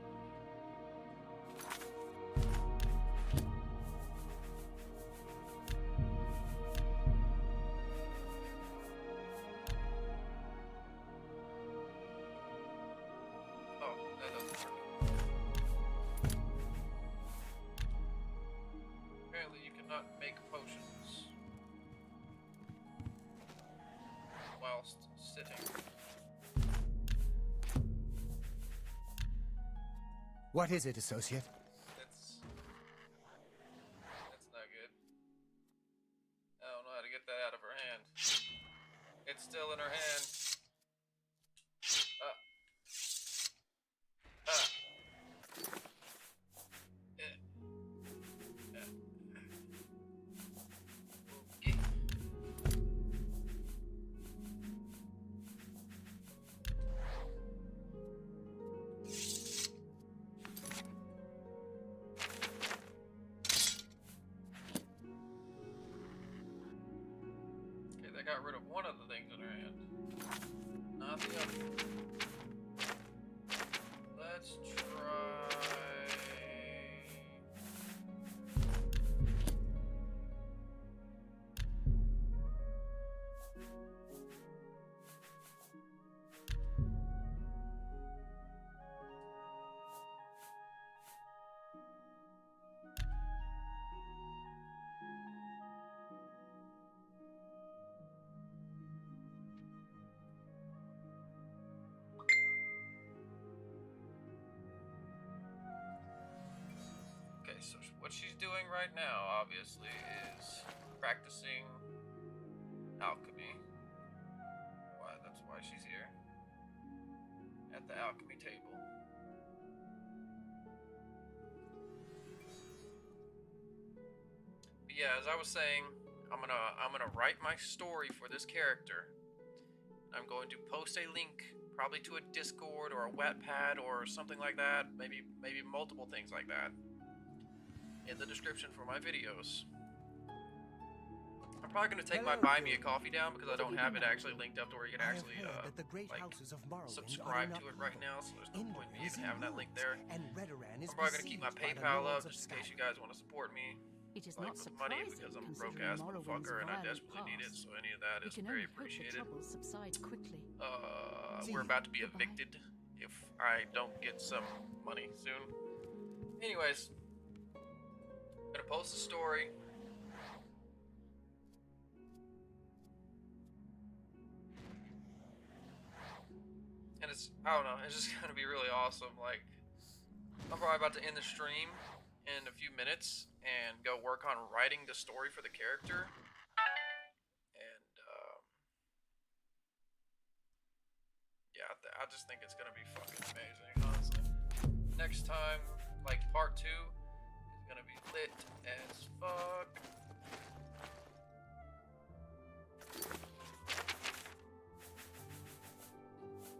Speaker 1: Oh, that doesn't work. Apparently you cannot make potions whilst sitting.
Speaker 4: What is it, associate?
Speaker 1: That's not good. I don't know how to get that out of her hand. It's still in her hand. Okay. Okay, that got rid of one of the things in her hand. Not the other. Let's try. Okay, so what she's doing right now, obviously, is practicing alchemy. That's why she's here. At the alchemy table. But yeah, as I was saying, I'm gonna write my story for this character. I'm going to post a link, probably to a Discord or a Wattpad or something like that. Maybe multiple things like that in the description for my videos. I'm probably going to take my Buy Me a Coffee down because I don't have it actually linked up to where you can actually subscribe to it right now, so there's no point in me even having that link there. I'm probably going to keep my PayPal up just in case you guys want to support me.
Speaker 9: It is
Speaker 1: Like
Speaker 9: not
Speaker 1: with money
Speaker 9: surprising,
Speaker 1: because I'm a
Speaker 9: considering
Speaker 1: broke-ass
Speaker 9: Morrowind's
Speaker 1: motherfucker and I
Speaker 9: violent
Speaker 1: desperately need it,
Speaker 9: past.
Speaker 1: so any of that
Speaker 9: We
Speaker 1: is
Speaker 9: can
Speaker 1: very
Speaker 9: only hope the
Speaker 1: appreciated.
Speaker 9: troubles subside quickly.
Speaker 1: We're about to be evicted if I don't get some money soon. Anyways, I'm gonna post a story. And I don't know, it's just gonna be really awesome. Like, I'm probably about to end the stream in a few minutes and go work on writing the story for the character. And yeah, I just think it's gonna be fucking amazing, honestly. Next time, like part 2, is gonna be lit as fuck.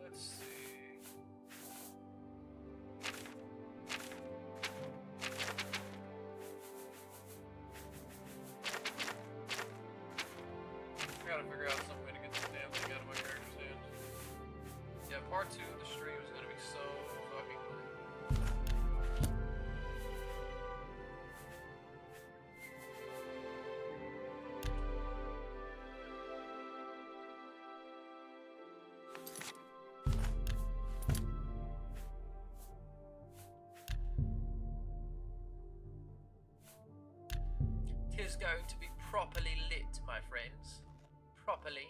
Speaker 1: Let's see. I gotta figure out some way to get this damn thing out of my character's hand. Yeah, part 2 of the stream is gonna be so fucking lit. Tis going to be properly lit, my friends. Properly.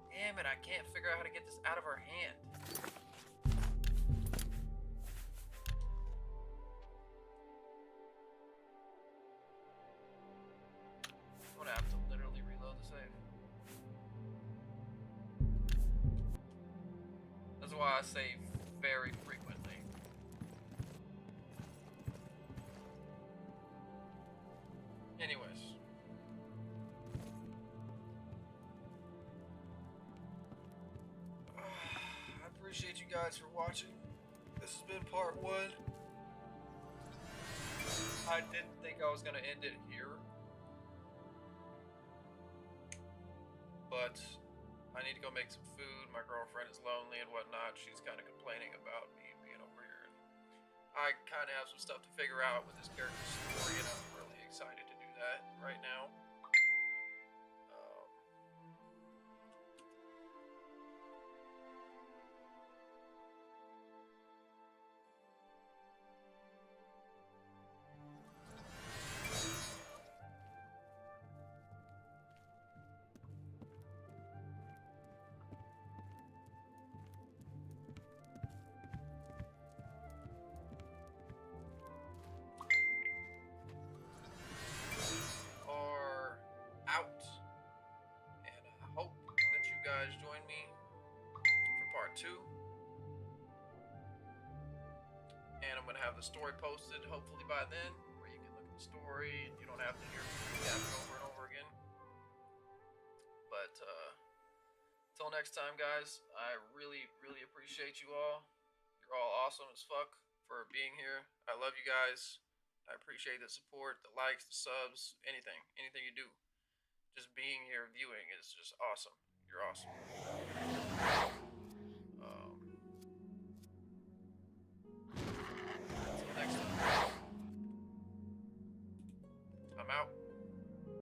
Speaker 1: Damn it, I can't figure out how to get this out of her hand. I'm gonna have to literally reload the save. That's why I save very frequently. Anyways. I appreciate you guys for watching. This has been part 1. I didn't think I was gonna end it here. But I need to go make some food. My girlfriend is lonely and whatnot. She's kind of complaining about me being over here. And I kind of have some stuff to figure out with this character's story, and I'm really excited to do that right now. Are out, and I hope that you guys join me for part 2. And I'm gonna have the story posted hopefully by then, where you can look at the story and you don't have to hear me recap it over and over again. But until next time, guys, I really appreciate you all. You're all awesome as fuck for being here. I love you guys. I appreciate the support, the likes, the subs, anything you do. Just being here viewing is just awesome. You're awesome.